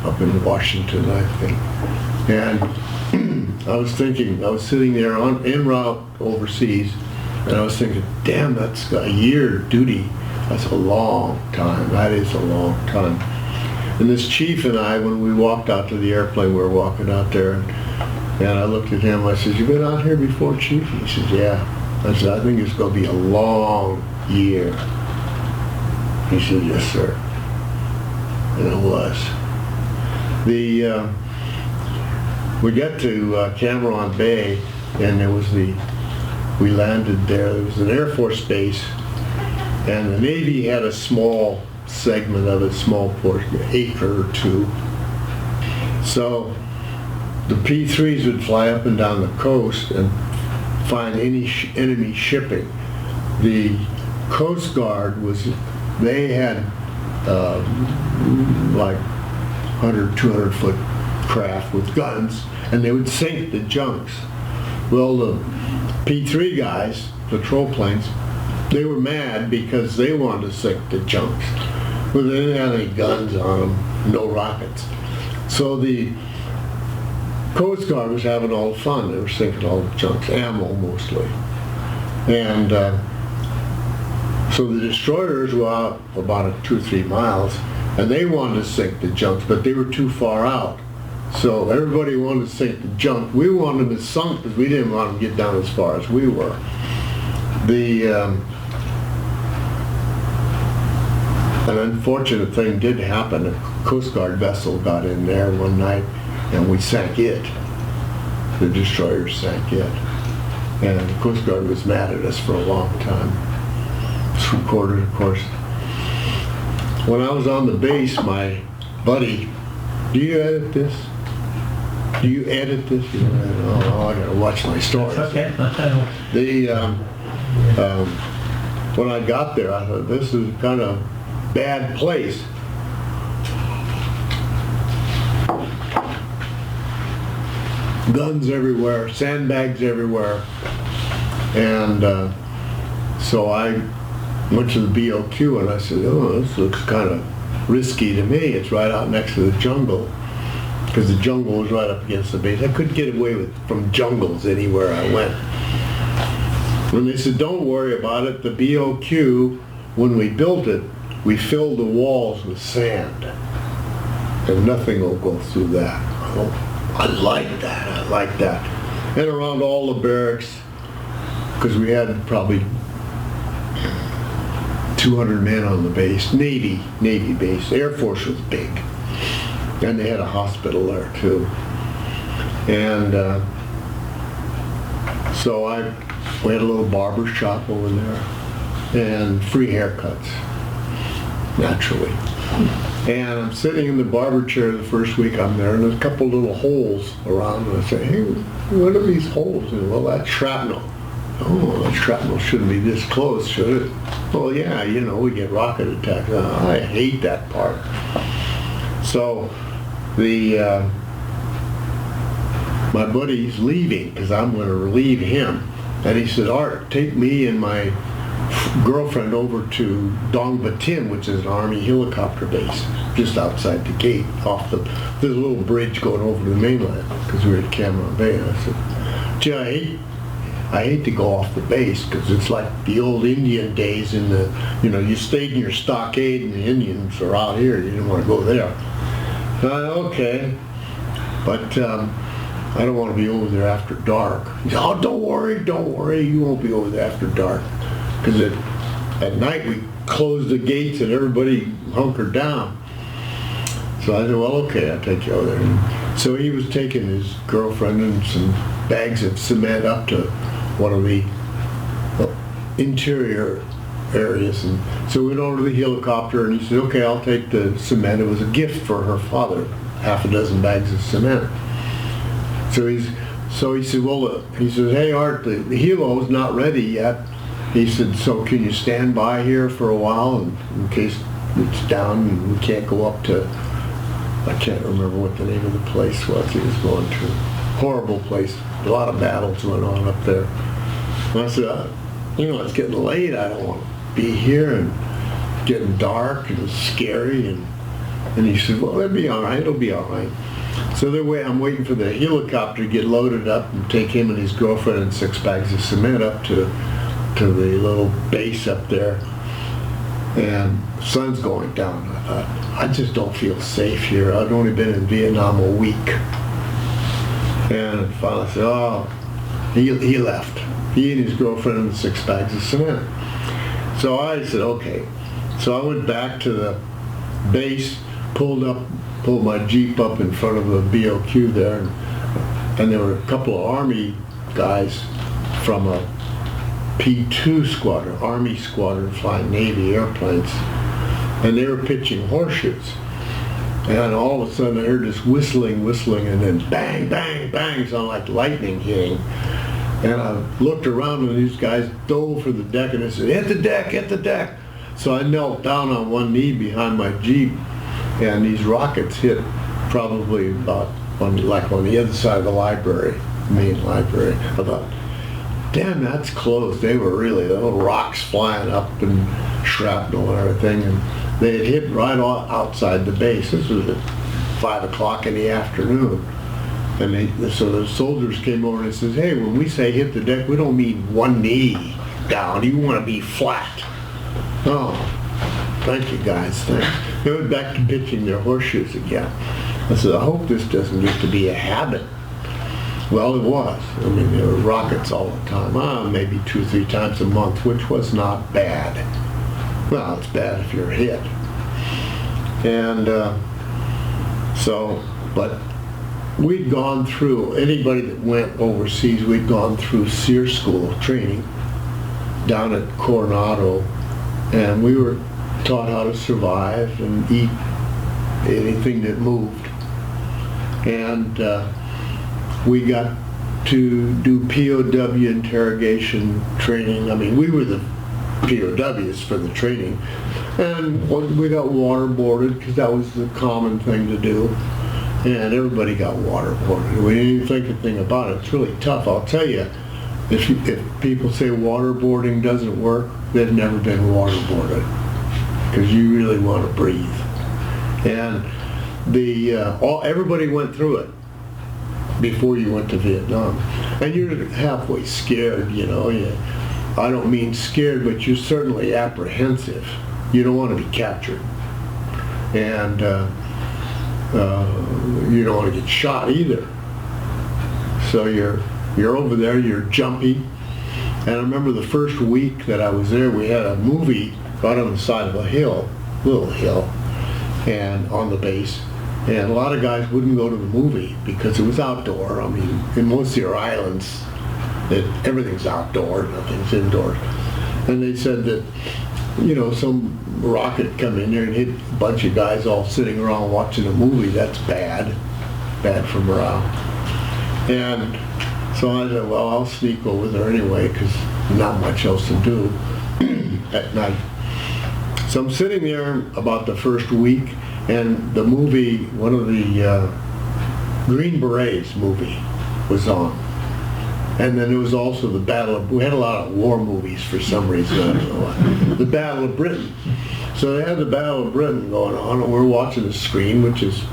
up in Washington, I think. And I was sitting there en route overseas, and I was thinking, damn, that's a year duty. That's a long time. That is a long time. And this chief and I, when we walked out to the airplane, we were walking out there, and I looked at him, I said, you been out here before, Chief? He said, yeah. I said, I think it's going to be a long year. He said, yes, sir. And it was. We got to Cam Bay, and we landed there. There was an Air Force base, and the Navy had a small segment of it, small portion, an acre or two. So the P-3s would fly up and down the coast and find any enemy shipping. The Coast Guard they had like 100, 200 foot craft with guns, and they would sink the junks. Well, the P-3 guys, patrol planes, they were mad because they wanted to sink the junks. But they didn't have any guns on them, no rockets. So the Coast Guard was having all the fun. They were sinking all the junks, ammo mostly. And so the destroyers were out about 2 or 3 miles, and they wanted to sink the junks, but they were too far out. So everybody wanted to sink the junk. We wanted them sunk because we didn't want them to get down as far as we were. An unfortunate thing did happen. A Coast Guard vessel got in there one night, and we sank it. The destroyers sank it. And the Coast Guard was mad at us for a long time. It's recorded, of course. When I was on the base, my buddy, do you edit this? Do you edit this? Oh, I gotta watch my stories. Okay. When I got there, I thought, this is kind of bad place. Guns everywhere, sandbags everywhere. And so I went to the BOQ and I said, oh, this looks kind of risky to me. It's right out next to the jungle. Because the jungle was right up against the base. I couldn't get away from jungles anywhere I went. When they said, don't worry about it, the BOQ, when we built it, we filled the walls with sand. And nothing will go through that. Oh, I like that, I like that. And around all the barracks, because we had probably 200 men on the base, Navy base. Air Force was big. And they had a hospital there too. And so we had a little barber shop over there and free haircuts, naturally. And I'm sitting in the barber chair the first week I'm there, and there's a couple little holes around, and I say, hey, what are these holes? And, well, that's shrapnel. Oh, that shrapnel shouldn't be this close, should it? Well, yeah, you know, we get rocket attacks. I hate that part. So my buddy's leaving because I'm going to relieve him. And he said, Art, take me and my girlfriend over to Dong Batin, which is an Army helicopter base just outside the gate. There's a little bridge going over to the mainland because we were at Cameron Bay. And I said, gee, I hate to go off the base because it's like the old Indian days in the, you know, you stayed in your stockade and the Indians are out here. You didn't want to go there. Okay, but I don't want to be over there after dark. He said, oh, don't worry, you won't be over there after dark. Because at night we closed the gates and everybody hunkered down. So I said, well, okay, I'll take you over there. And so he was taking his girlfriend and some bags of cement up to one of the interior areas. And so we went over to the helicopter and he said, okay, I'll take the cement. It was a gift for her father, half a dozen bags of cement. So he said, well, he says, hey, Art, the helo's not ready yet. He said, so can you stand by here for a while in case it's down and we can't go up to, I can't remember what the name of the place was he was going to. Horrible place. A lot of battles went on up there. And I said, you know, it's getting late. I don't want to be here, and getting dark and scary. And he said, well, it'll be all right. It'll be all right. So I'm waiting for the helicopter to get loaded up and take him and his girlfriend and 6 bags of cement up to the little base up there. And the sun's going down. I thought, I just don't feel safe here. I've only been in Vietnam a week. And finally I said, oh, he left. He and his girlfriend and 6 bags of cement. So I said, okay. So I went back to the base, pulled my Jeep up in front of the BOQ there, and there were a couple of Army guys from a P-2 squadron, Army squadron flying Navy airplanes, and they were pitching horseshoes. And all of a sudden I heard this whistling, and then bang, bang, bang, sounded like lightning hitting. And I looked around and these guys dove for the deck and they said, hit the deck, hit the deck. So I knelt down on one knee behind my Jeep, and these rockets hit probably about on the other side of the library, main library. I thought, damn, that's close. They were really little rocks flying up and shrapnel and everything, and they had hit right outside the base. This was at 5 o'clock in the afternoon. And so the soldiers came over and says, hey, when we say hit the deck, we don't mean one knee down. You want to be flat. Oh, thank you guys, thanks. They went back to pitching their horseshoes again. I said, I hope this doesn't get to be a habit. Well, it was. I mean, there were rockets all the time, maybe 2 or 3 times a month, which was not bad. Well, it's bad if you're hit. And but we'd gone through, anybody that went overseas, we'd gone through SEER school training down at Coronado, and we were taught how to survive and eat anything that moved. And we got to do POW interrogation training. I mean, we were the POWs for the training. And we got waterboarded because that was the common thing to do. And everybody got waterboarded. We didn't even think a thing about it. It's really tough. I'll tell you, if people say waterboarding doesn't work, they've never been waterboarded, because you really want to breathe. And everybody went through it before you went to Vietnam. And you're halfway scared, you know. I don't mean scared, but you're certainly apprehensive. You don't want to be captured. And you don't want to get shot either. So you're over there, you're jumpy. And I remember the first week that I was there, we had a movie right on the side of a hill, little hill, and on the base. And a lot of guys wouldn't go to the movie because it was outdoor. I mean, in most of your islands, everything's outdoor, nothing's indoors. And they said that, you know, some rocket come in there and hit a bunch of guys all sitting around watching a movie. That's bad for morale. And so I said, well, I'll sneak over there anyway because not much else to do at night. So I'm sitting there about the first week, and the movie, one of the Green Berets movie was on. And then there was also the we had a lot of war movies for some reason, I don't know why. The Battle of Britain. So they had the Battle of Britain going on, and we're watching the screen, which is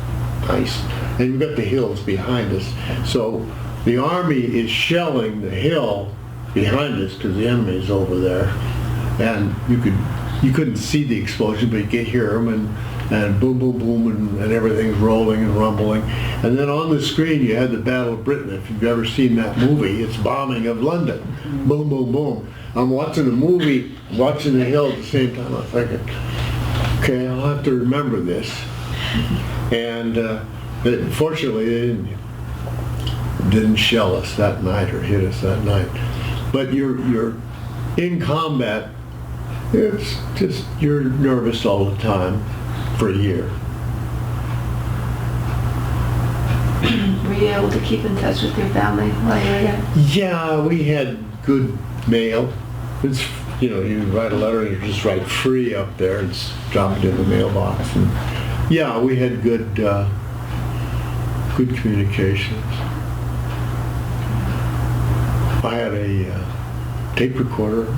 nice. And you've got the hills behind us. So the army is shelling the hill behind us because the enemy's over there. And you couldn't see the explosion, but you could hear them, and boom, boom, boom, and everything's rolling and rumbling. And then on the screen you had the Battle of Britain. If you've ever seen that movie, it's bombing of London. Boom, boom, boom. I'm watching the movie, watching the hill at the same time. I'm thinking, okay, I'll have to remember this. And fortunately, they didn't shell us that night or hit us that night. But you're in combat. It's just, you're nervous all the time for a year. Were you able to keep in touch with your family while you were there? Yeah, we had good mail. It's, you know, you write a letter and you just write free up there and drop it in the mailbox. And yeah, we had good communications. I had a tape recorder.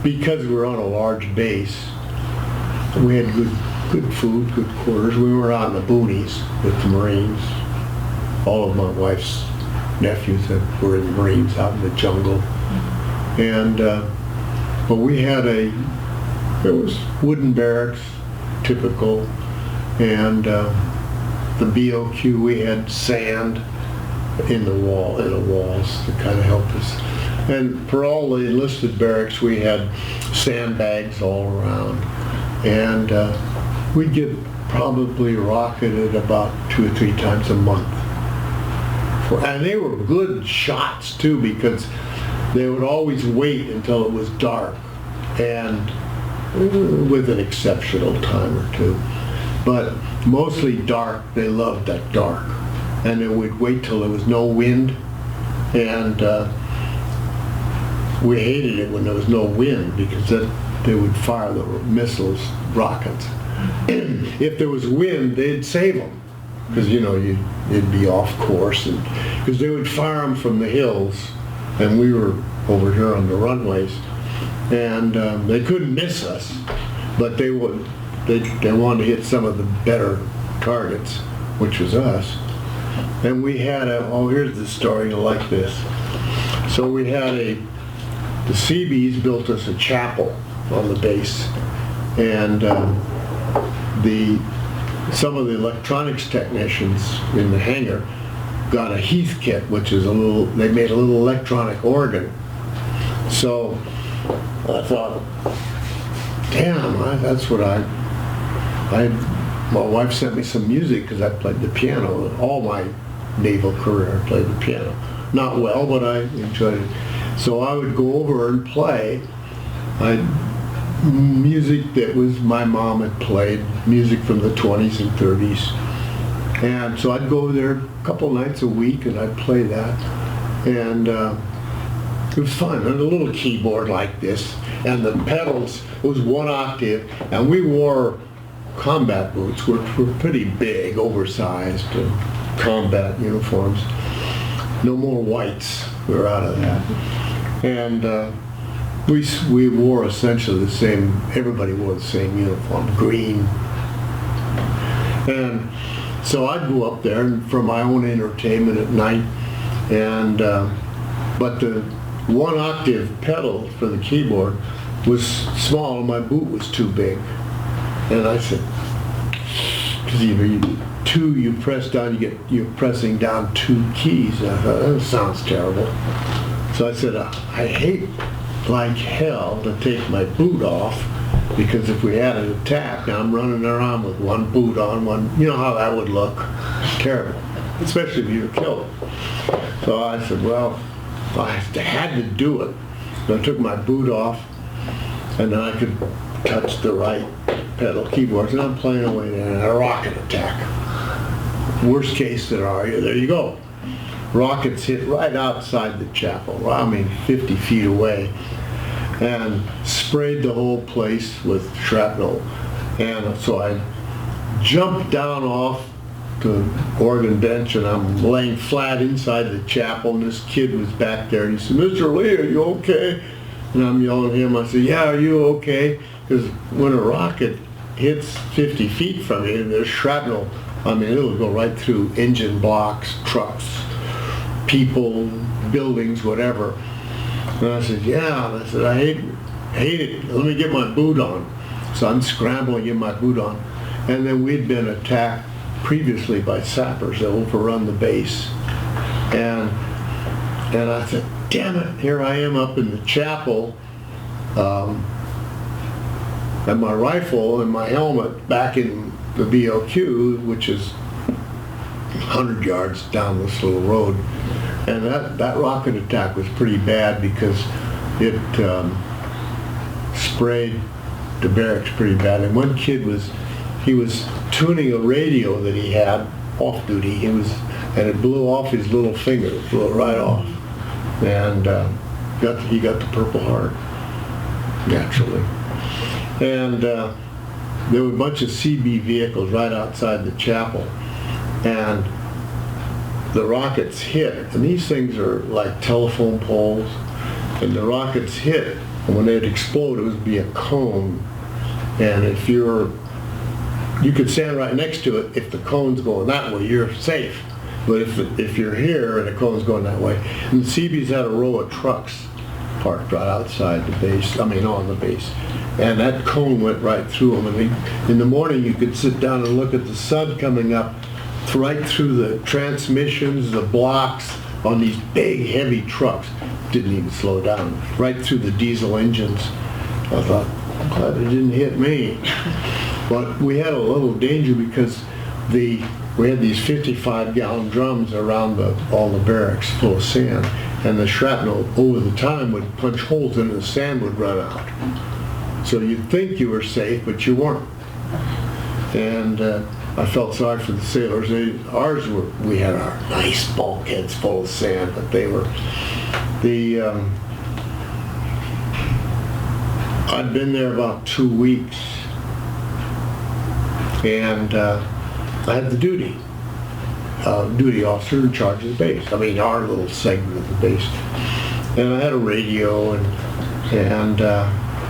Because we were on a large base, we had good food, good quarters. We were out in the boonies with the Marines. All of my wife's nephews were in the Marines out in the jungle. And, but we had there was wooden barracks, typical, and the BOQ, we had sand in the walls to kind of help us. And for all the enlisted barracks, we had sandbags all around. And we'd get probably rocketed about 2 or 3 times a month. And they were good shots too, because they would always wait until it was dark, and with an exceptional time or two. But mostly dark, they loved that dark. And they would wait till there was no wind, and we hated it when there was no wind because they would fire the missiles, rockets. If there was wind, they'd save them because, you know, it'd be off course, because they would fire them from the hills, and we were over here on the runways, and they couldn't miss us, but they wanted to hit some of the better targets, which was us. And we had here's the story, you'll like this. So we had the Seabees built us a chapel on the base, and some of the electronics technicians in the hangar got a Heath kit, which is they made a little electronic organ. So I thought, damn, that's what my wife sent me some music because I played the piano. All my naval career, I played the piano. Not well, but I enjoyed it. So I would go over and play music that was my mom had played, music from the 20s and 30s. And so I'd go over there a couple nights a week and I'd play that. And it was fun. And a little keyboard like this, and the pedals was 1 octave, and we wore combat boots, which were pretty big, oversized combat uniforms. No more whites. We were out of that. And we wore essentially the same, everybody wore the same uniform, green. And so I'd go up there for my own entertainment at night, and but the 1 octave pedal for the keyboard was small, and my boot was too big. And I said, because you press down, you're pressing down 2 keys. And I thought, that sounds terrible. So I said, I hate like hell to take my boot off Because if we had an attack, now I'm running around with one boot on, one, you know how that would look? Terrible, especially if you were killed. So I said, well, I had to do it. So I took my boot off, and then I could touch the right pedal keyboards, and I'm playing away there, and a rocket attack. Worst case scenario, there you go. Rockets hit right outside the chapel, I mean 50 feet away, and sprayed the whole place with shrapnel. And so I jumped down off the organ bench, and I'm laying flat inside the chapel, and this kid was back there, and he said, "Mr. Lee, are you okay?" And I'm yelling at him, I said, "Yeah, are you okay?" Because when a rocket hits 50 feet from you, there's shrapnel, I mean, it'll go right through engine blocks, trucks, people, buildings, whatever. And I said, "Yeah." And I said, I hate it. Let me get my boot on." So I'm scrambling to get my boot on. And then we'd been attacked previously by sappers that overrun the base. And I said, damn it, here I am up in the chapel, and my rifle and my helmet back in the BOQ, which is 100 yards down this little road. And that rocket attack was pretty bad because it sprayed the barracks pretty bad. And one kid was tuning a radio that he had off duty. And it blew off his little finger. It blew it right off. And he got the Purple Heart, naturally. And there were a bunch of CB vehicles right outside the chapel. And the rockets hit, and these things are like telephone poles, and the rockets hit, and when they'd explode, it would be a cone. And if you could stand right next to it. If the cone's going that way, you're safe. But if you're here and the cone's going that way, and the CBs had a row of trucks parked right outside the base, on the base. And that cone went right through them. And in the morning, you could sit down and look at the sun coming up right through the transmissions, the blocks on these big, heavy trucks. Didn't even slow down. Right through the diesel engines. I thought, I'm glad it didn't hit me. But we had a little danger because we had these 55-gallon drums around all the barracks full of sand, and the shrapnel over the time would punch holes in it and the sand would run out. So you'd think you were safe, but you weren't. And I felt sorry for the sailors. We had our nice bulkheads full of sand, but I'd been there about 2 weeks, and I had the duty officer in charge of the base. Our little segment of the base. And I had a radio,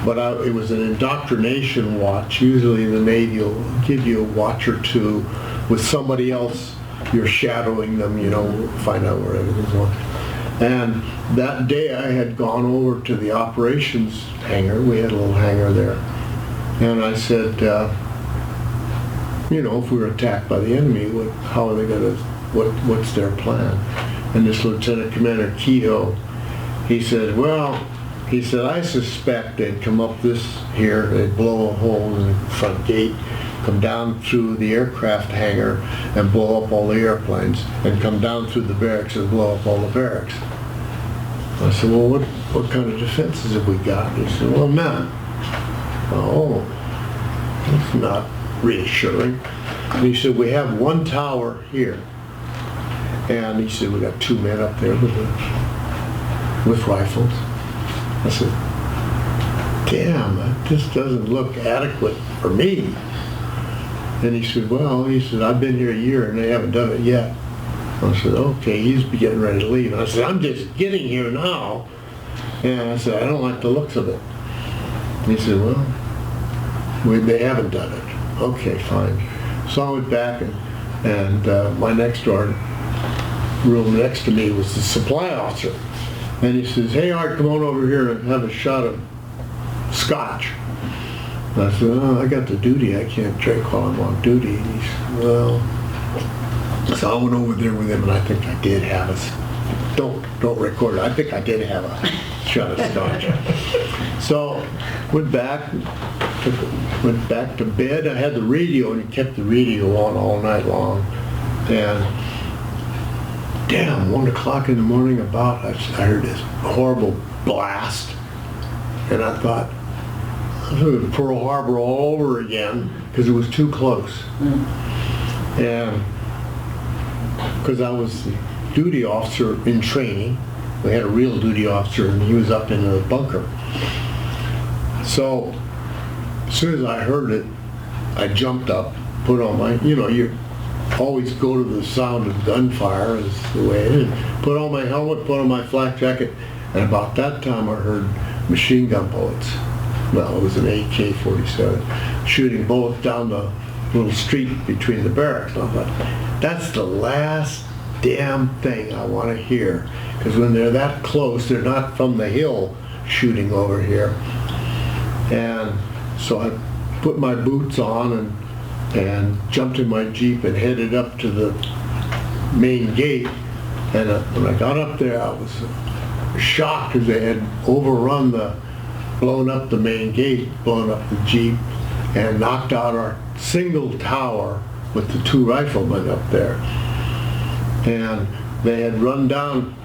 but it was an indoctrination watch. Usually in the Navy will give you a watch or two with somebody else. You're shadowing them, find out where everything's going. And that day I had gone over to the operations hangar. We had a little hangar there. And I said, if we were attacked by the enemy, what's their plan? And this Lieutenant Commander Kehoe, he said, I suspect they'd come up they'd blow a hole in the front gate, come down through the aircraft hangar and blow up all the airplanes, and come down through the barracks and blow up all the barracks. I said, well, what kind of defenses have we got? He said, well, men. Oh, that's not reassuring. And he said, we have one tower here. And he said, we got 2 men up there with rifles. I said, damn, that just doesn't look adequate for me. And he said, I've been here a year and they haven't done it yet. I said, okay, he's getting ready to leave. And I said, I'm just getting here now. And I said, I don't like the looks of it. And he said, they haven't done it. Okay, fine. So I went back, and my next door room next to me was the supply officer. And he says, hey, Art, come on over here and have a shot of scotch. And I said, I got the duty. I can't drink while I'm on duty. And he said, well. So I went over there with him, and I think I did have don't record it. I think I did have a shot of scotch. So went back, went back to bed. I had the radio, and he kept the radio on all night long. And damn, 1 o'clock in the morning about, I heard this horrible blast. And I thought, it was Pearl Harbor all over again, because it was too close. And because I was the duty officer in training, we had a real duty officer, and he was up in the bunker. So as soon as I heard it, I jumped up, put on my, you always go to the sound of gunfire is the way it is. Put on my helmet, put on my flak jacket, and about that time I heard machine gun bullets. Well, it was an AK-47 shooting bullets down the little street between the barracks. And I thought, that's the last damn thing I want to hear, because when they're that close, they're not from the hill shooting over here. And so I put my boots on and jumped in my Jeep and headed up to the main gate. And when I got up there, I was shocked because they had blown up the main gate, blown up the Jeep, and knocked out our single tower with the 2 riflemen up there. And they had run down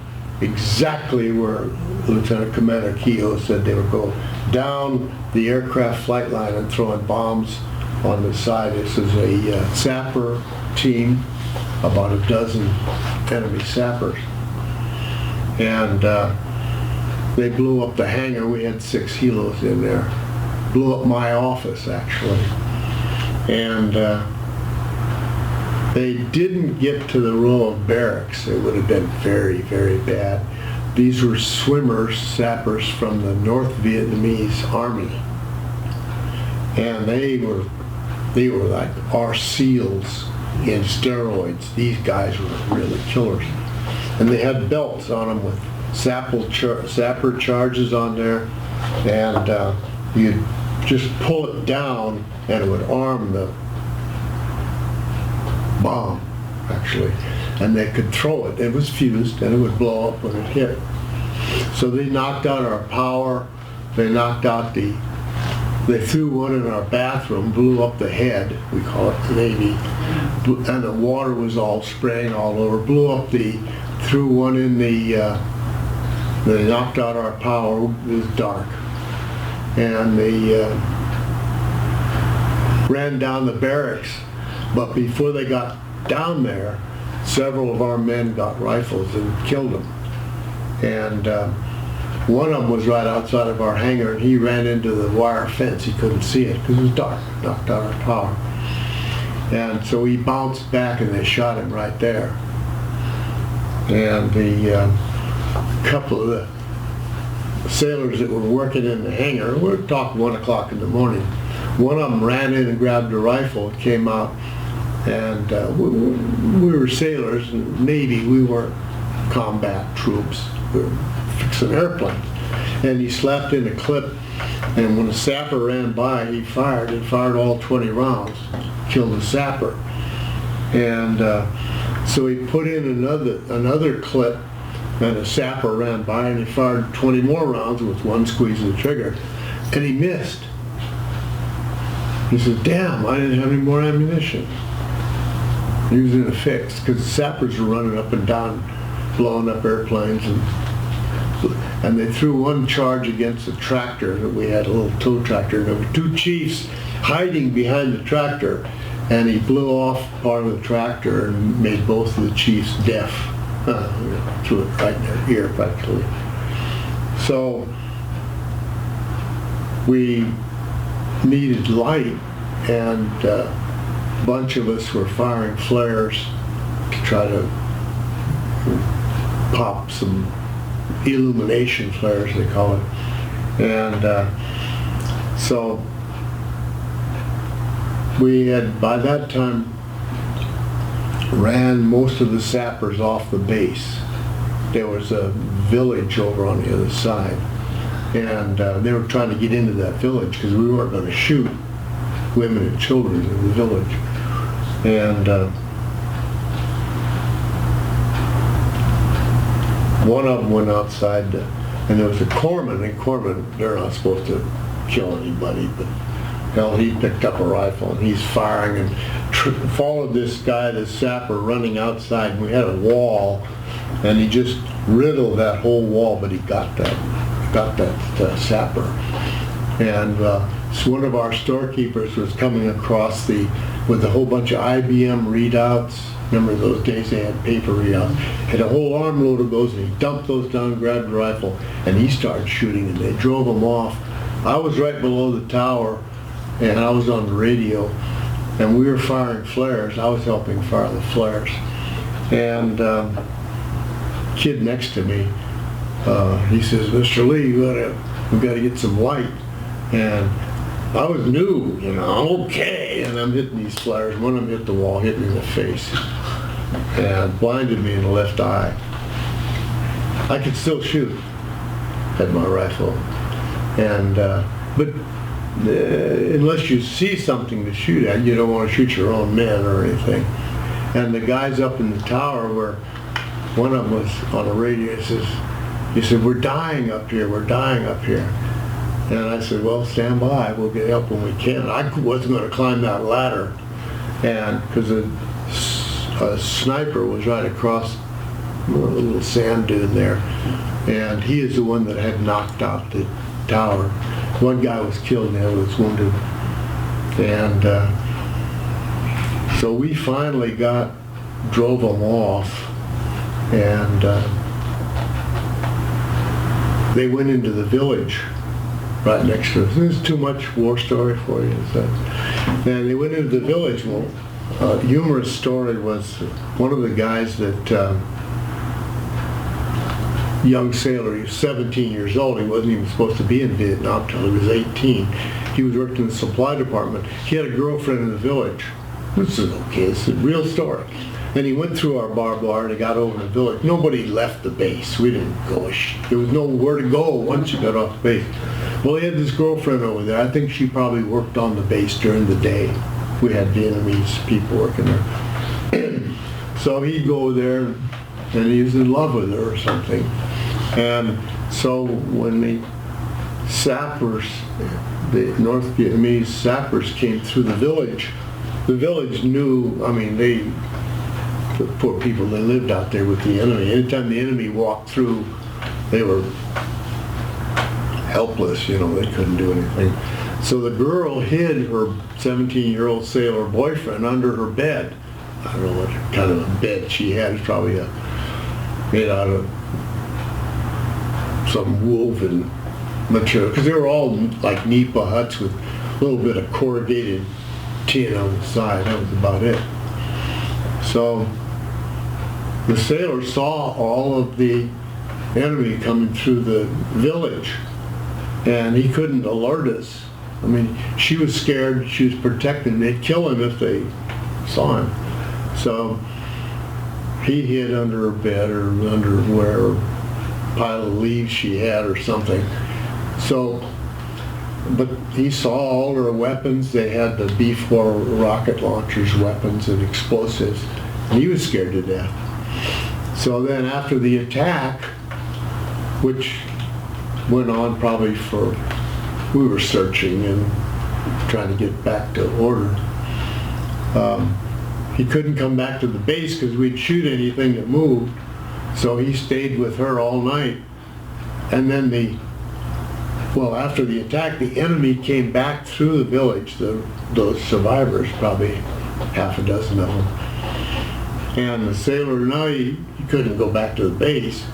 exactly where Lieutenant Commander Kehoe said they would go, down the aircraft flight line and throwing bombs on the side. This is a sapper team, about a dozen enemy sappers. And they blew up the hangar. We had 6 helos in there. Blew up my office, actually. And they didn't get to the row of barracks. It would have been very, very bad. These were swimmers, sappers from the North Vietnamese Army. And they were like our SEALs in steroids. These guys were really killers. And they had belts on them with sapper charges on there. And you'd just pull it down and it would arm the bomb, actually. And they could throw it. It was fused and it would blow up when it hit. So they knocked out our power. They knocked out they threw one in our bathroom, blew up the head, we call it the Navy, and the water was all spraying all over. Threw one in they knocked out our power. It was dark. And they ran down the barracks. But before they got down there, several of our men got rifles and killed them. And one of them was right outside of our hangar, and he ran into the wire fence. He couldn't see it because it was dark. Knocked out our power. And so he bounced back, and they shot him right there. And the couple of the sailors that were working in the hangar, we were talking 1 o'clock in the morning, one of them ran in and grabbed a rifle and came out. And we were sailors, Navy, we weren't combat troops. We were fixing airplanes. And he slapped in a clip, and when a sapper ran by, he fired all 20 rounds, killed the sapper. And so he put in another clip, and a sapper ran by, and he fired 20 more rounds with one squeeze of the trigger, and he missed. He said, damn, I didn't have any more ammunition. He was in a fix because the sappers were running up and down, blowing up airplanes, and they threw one charge against a tractor that we had, a little tow tractor, and there were 2 chiefs hiding behind the tractor, and he blew off part of the tractor and made both of the chiefs deaf. Threw it right in their ear, practically. So we needed light, and a bunch of us were firing flares to try to pop some illumination flares, they call it. And so we had, by that time, ran most of the sappers off the base. There was a village over on the other side, and they were trying to get into that village because we weren't going to shoot women and children in the village. And one of them went outside, and there was a corpsman. And corpsmen, they're not supposed to kill anybody, but Hell, he picked up a rifle and he's firing and followed this guy, this sapper, running outside. And we had a wall, and he just riddled that whole wall, but he got that sapper. And so one of our storekeepers was coming across with a whole bunch of IBM readouts. Remember those days they had paper readouts. Had a whole armload of those, and he dumped those down, grabbed the rifle, and he started shooting, and they drove him off. I was right below the tower, and I was on the radio, and we were firing flares. I was helping fire the flares. And kid next to me, he says, "Mr. Lee, we got to get some light." And I was new, okay, and I'm hitting these flares. One of them hit the wall, hit me in the face, and blinded me in the left eye. I could still shoot, had my rifle, and but unless you see something to shoot at, you don't want to shoot your own men or anything. And the guys up in the tower, where one of them was on a radio, he said, "We're dying up here, we're dying up here." And I said, "Well, stand by, we'll get help when we can." I wasn't going to climb that ladder, and because a sniper was right across a little sand dune there, and he is the one that had knocked out the tower. One guy was killed and the other was wounded. And so we finally drove them off, and they went into the village right next to us. This is too much war story for you. So. And they went into the village. Well, a humorous story was one of the guys that young sailor, he was 17 years old. He wasn't even supposed to be in Vietnam until he was 18. He was working in the supply department. He had a girlfriend in the village. This is okay, it's a real story. Then he went through our barbed wire and he got over in the village. Nobody left the base. We didn't go. There was nowhere to go once you got off the base. Well, he had this girlfriend over there. I think she probably worked on the base during the day. We had Vietnamese people working there. So he'd go there and he was in love with her or something. And so when the sappers, the North Vietnamese sappers came through the village knew, the poor people, they lived out there with the enemy. Anytime the enemy walked through, they were helpless, they couldn't do anything. So the girl hid her 17-year-old sailor boyfriend under her bed. I don't know what kind of a bed she had. It's probably made out of some woven material, because they were all like Nipa huts with a little bit of corrugated tin on the side. That was about it. So the sailor saw all of the enemy coming through the village, and he couldn't alert us. She was scared, she was protecting. They'd kill him if they saw him. So he hid under her bed or under where pile of leaves she had or something. So, but he saw all her weapons. They had the B-4 rocket launchers, weapons and explosives, and he was scared to death. So then after the attack, which went on probably we were searching and trying to get back to order. He couldn't come back to the base because we'd shoot anything that moved. So he stayed with her all night. And then after the attack, the enemy came back through the village, those survivors, probably half a dozen of them. And the sailor, now he couldn't go back to the base.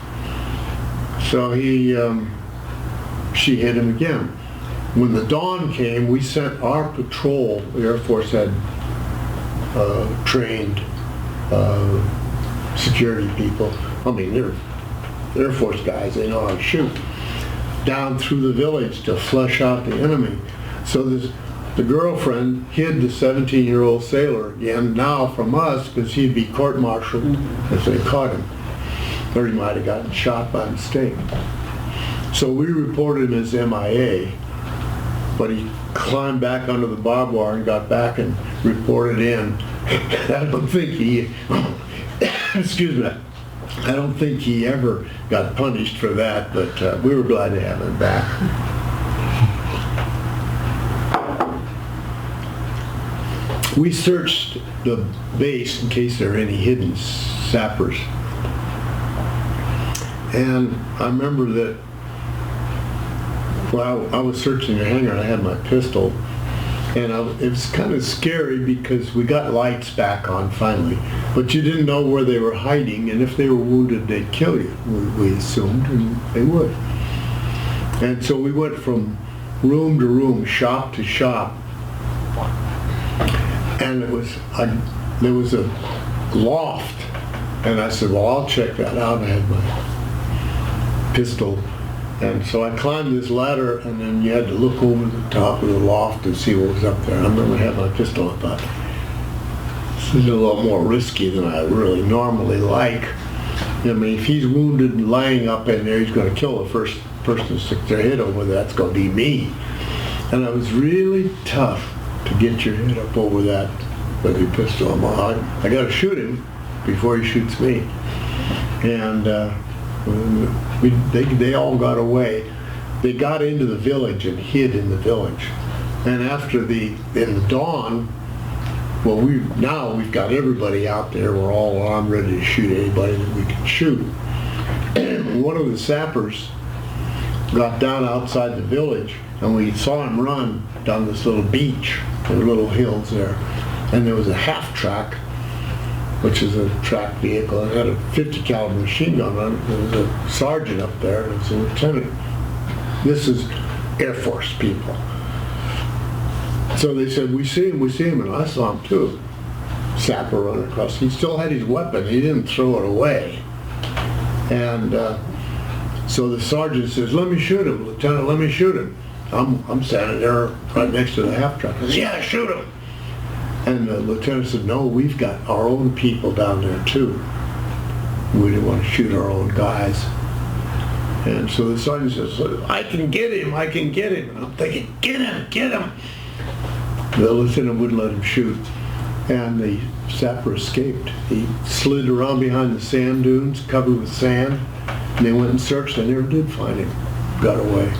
So she hit him again. When the dawn came, we sent our patrol. The Air Force had trained security people. They're Air Force guys, they know how to shoot, down through the village to flush out the enemy. So the girlfriend hid the 17-year-old sailor again, now from us, because he'd be court-martialed if they caught him. Or he might have gotten shot by mistake. So we reported him as MIA, but he climbed back under the barbed wire and got back and reported in. I don't think he, excuse me, I don't think he ever got punished for that, but we were glad to have him back. we searched the base in case there were any hidden sappers. And I remember that while I was searching the hangar, I had my pistol, and it was kind of scary because we got lights back on finally, but you didn't know where they were hiding, and if they were wounded, they'd kill you, we assumed, and they would. And so we went from room to room, shop to shop, and there was a loft, and I said, well, I'll check that out. I had my pistol, and so I climbed this ladder, and then you had to look over the top of the loft and see what was up there. I remember I had my pistol. I thought, this is a little more risky than I really normally like. I mean, if he's wounded and lying up in there, he's going to kill the first person to stick their head over there. That's going to be me. And it was really tough to get your head up over that with your pistol. I got to shoot him before he shoots me. And they all got away. They got into the village and hid in the village. And in the dawn, well, we've got everybody out there. We're all armed, ready to shoot anybody that we can shoot. And one of the sappers got down outside the village, and we saw him run down this little beach. There were little hills there, and there was a half track, which is a track vehicle. It had a 50 caliber machine gun on it. There was a sergeant up there, and it was a lieutenant. This is Air Force people. So they said, we see him, and I saw him too. Sapper running across. He still had his weapon. He didn't throw it away. And so the sergeant says, let me shoot him, Lieutenant, let me shoot him. I'm standing there right next to the half track. I said, yeah, shoot him. And the lieutenant said, no, we've got our own people down there too. We didn't want to shoot our own guys. And so the sergeant says, I can get him. And I'm thinking, get him. The lieutenant wouldn't let him shoot. And the sapper escaped. He slid around behind the sand dunes, covered with sand, and they went and searched. They never did find him. Got away.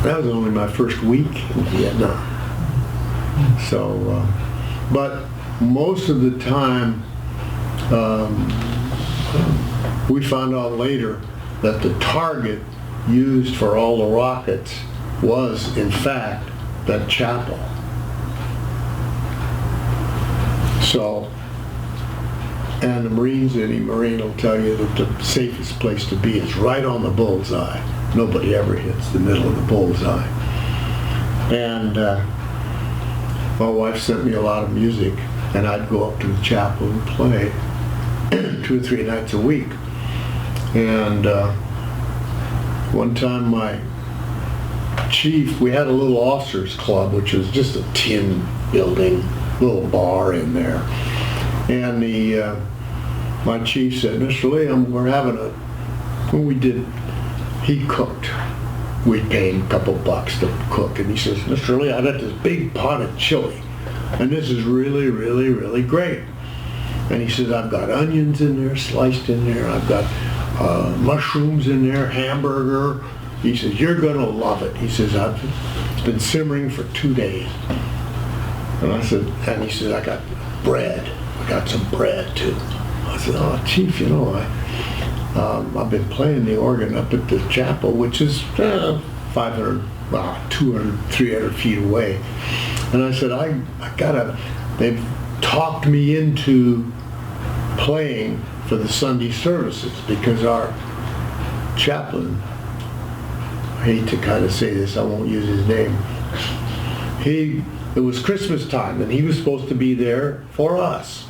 That was only my first week in Vietnam. So, but most of the time, we found out later that the target used for all the rockets was, in fact, that chapel. So, and the Marines, any Marine will tell you that the safest place to be is right on the bullseye. Nobody ever hits the middle of the bullseye. And my wife sent me a lot of music, and I'd go up to the chapel and play 2 or 3 nights a week. And one time my chief, we had a little officers club, which was just a tin building, little bar in there. And my chief said, Mr. Liam, we're having he cooked. We paid him a couple bucks to cook. And he says, Mr. Lee, I got this big pot of chili, and this is really, really, really great. And he says, I've got onions in there, sliced in there. I've got mushrooms in there, hamburger. He says, you're going to love it. He says, it's been simmering for 2 days. And he says, I got bread. I got some bread too. I said, oh, Chief, I've been playing the organ up at the chapel, which is 500, 200, 300 feet away. And I said, they've talked me into playing for the Sunday services because our chaplain, I hate to kind of say this, I won't use his name, it was Christmas time and he was supposed to be there for us.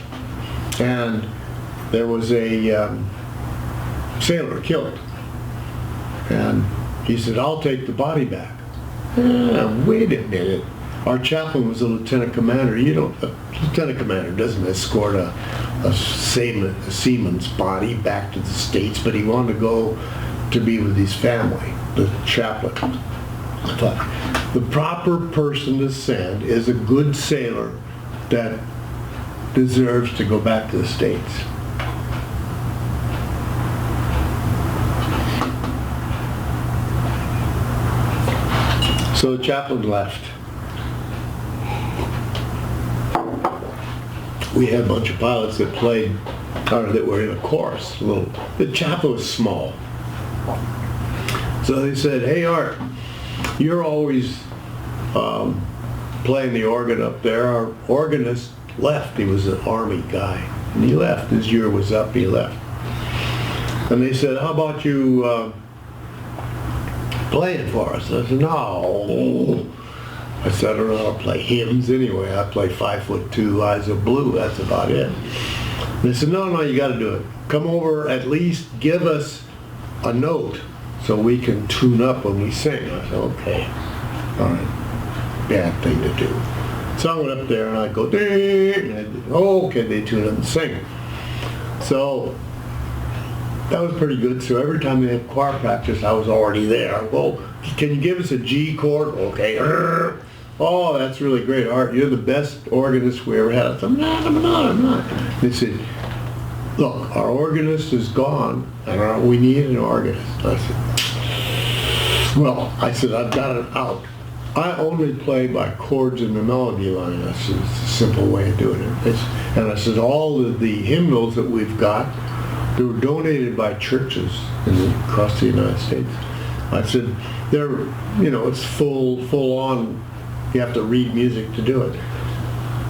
And there was a sailor killed. And he said, I'll take the body back. Wait a minute. Our chaplain was a lieutenant commander. A lieutenant commander doesn't escort a seaman's body back to the States, but he wanted to go to be with his family, the chaplain. I thought, the proper person to send is a good sailor that deserves to go back to the States. So the chaplain left. we had a bunch of pilots that played, or that were in a chorus. The chapel was small. So they said, hey Art, you're always playing the organ up there. Our organist left. He was an Army guy. And he left. His year was up. He left. And they said, how about you playing for us? I said, no. I said, I don't know how to play hymns anyway. I play 5'2", Eyes of Blue. That's about it. And they said, no, you got to do it. Come over, at least give us a note so we can tune up when we sing. I said, okay. All right. Bad thing to do. So I went up there and I go, ding, and okay, they tune up and sing. So that was pretty good. So every time they had choir practice, I was already there. Well, can you give us a G chord? Okay. Oh, that's really great, Art. You're the best organist we ever had. I said, I'm not. They said, look, our organist is gone, and we need an organist. I said, I've got it out. I only play by chords in the melody line. That's a simple way of doing it. And I said, all of the hymnals that we've got, they were donated by churches across the United States. I said, they're, it's full on. You have to read music to do it.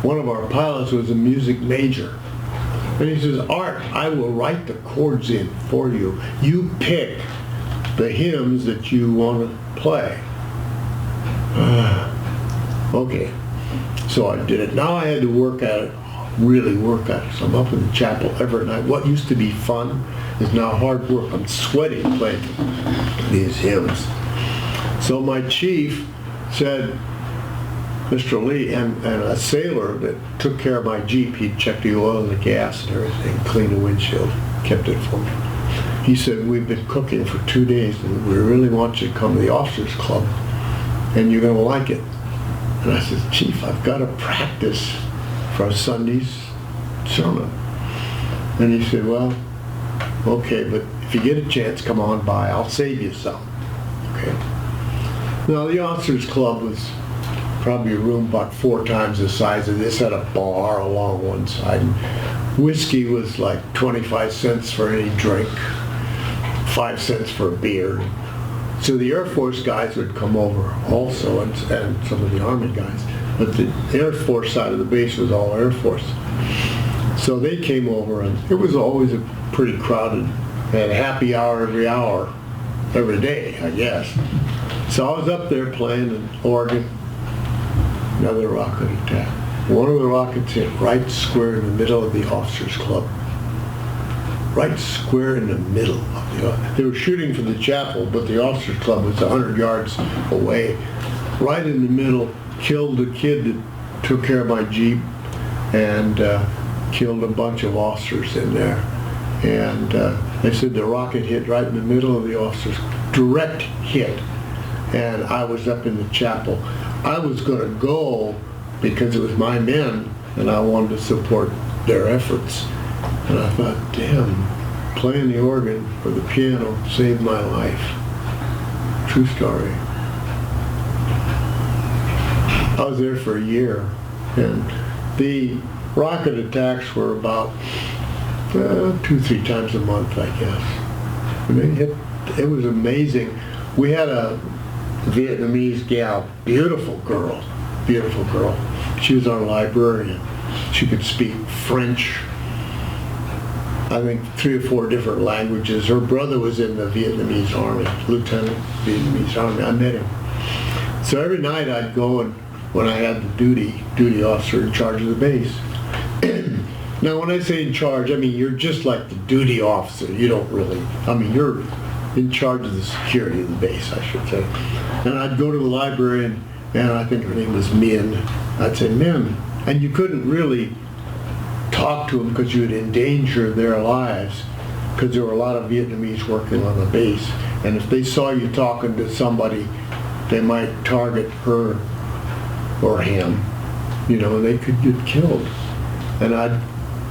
One of our pilots was a music major. And he says, Art, I will write the chords in for you. You pick the hymns that you want to play. Okay. So I did it. Now I had to work at it, really work at it. So I'm up in the chapel every night. What used to be fun is now hard work. I'm sweating playing these hymns. So my chief said, Mr. Lee, and a sailor that took care of my Jeep, he'd check the oil and the gas and everything, clean the windshield, kept it for me. He said, we've been cooking for 2 days and we really want you to come to the officers club and you're going to like it. And I said, Chief, I've got to practice for Sunday's sermon. And he said, well, okay, but if you get a chance, come on by. I'll save you some. Okay. Now, the officers club was probably a room about 4 times the size of this, had a bar along one side. And whiskey was like 25 cents for any drink, 5 cents for a beer. So the Air Force guys would come over also, and some of the Army guys. But the Air Force side of the base was all Air Force. So they came over, and it was always a pretty crowded, had a happy hour every day, I guess. So I was up there playing an organ, another rocket attack. One of the rockets hit right square in the middle of the officers club. Right square in the middle of the, they were shooting from the chapel, but the officers club was 100 yards away. Right in the middle, killed the kid that took care of my Jeep, and killed a bunch of officers in there. And they said the rocket hit right in the middle of the officers, direct hit. And I was up in the chapel. I was going to go because it was my men, and I wanted to support their efforts. And I thought, damn, playing the organ or the piano saved my life. True story. I was there for a year, and the rocket attacks were about 2-3 times a month, I guess. And it was amazing. We had a Vietnamese gal, beautiful girl. She was our librarian. She could speak French, I think 3 or 4 different languages. Her brother was in the Vietnamese Army, Lieutenant Vietnamese Army. I met him. So every night I'd go, and when I had the duty officer in charge of the base. Now when I say in charge, I mean you're just like the duty officer. You don't really, I mean you're in charge of the security of the base, I should say. And I'd go to the library, and I think her name was Min. I'd say, Min, and you couldn't really talk to them because you would endanger their lives, because there were a lot of Vietnamese working on the base, and if they saw you talking to somebody, they might target her or him, and they could get killed. And I'd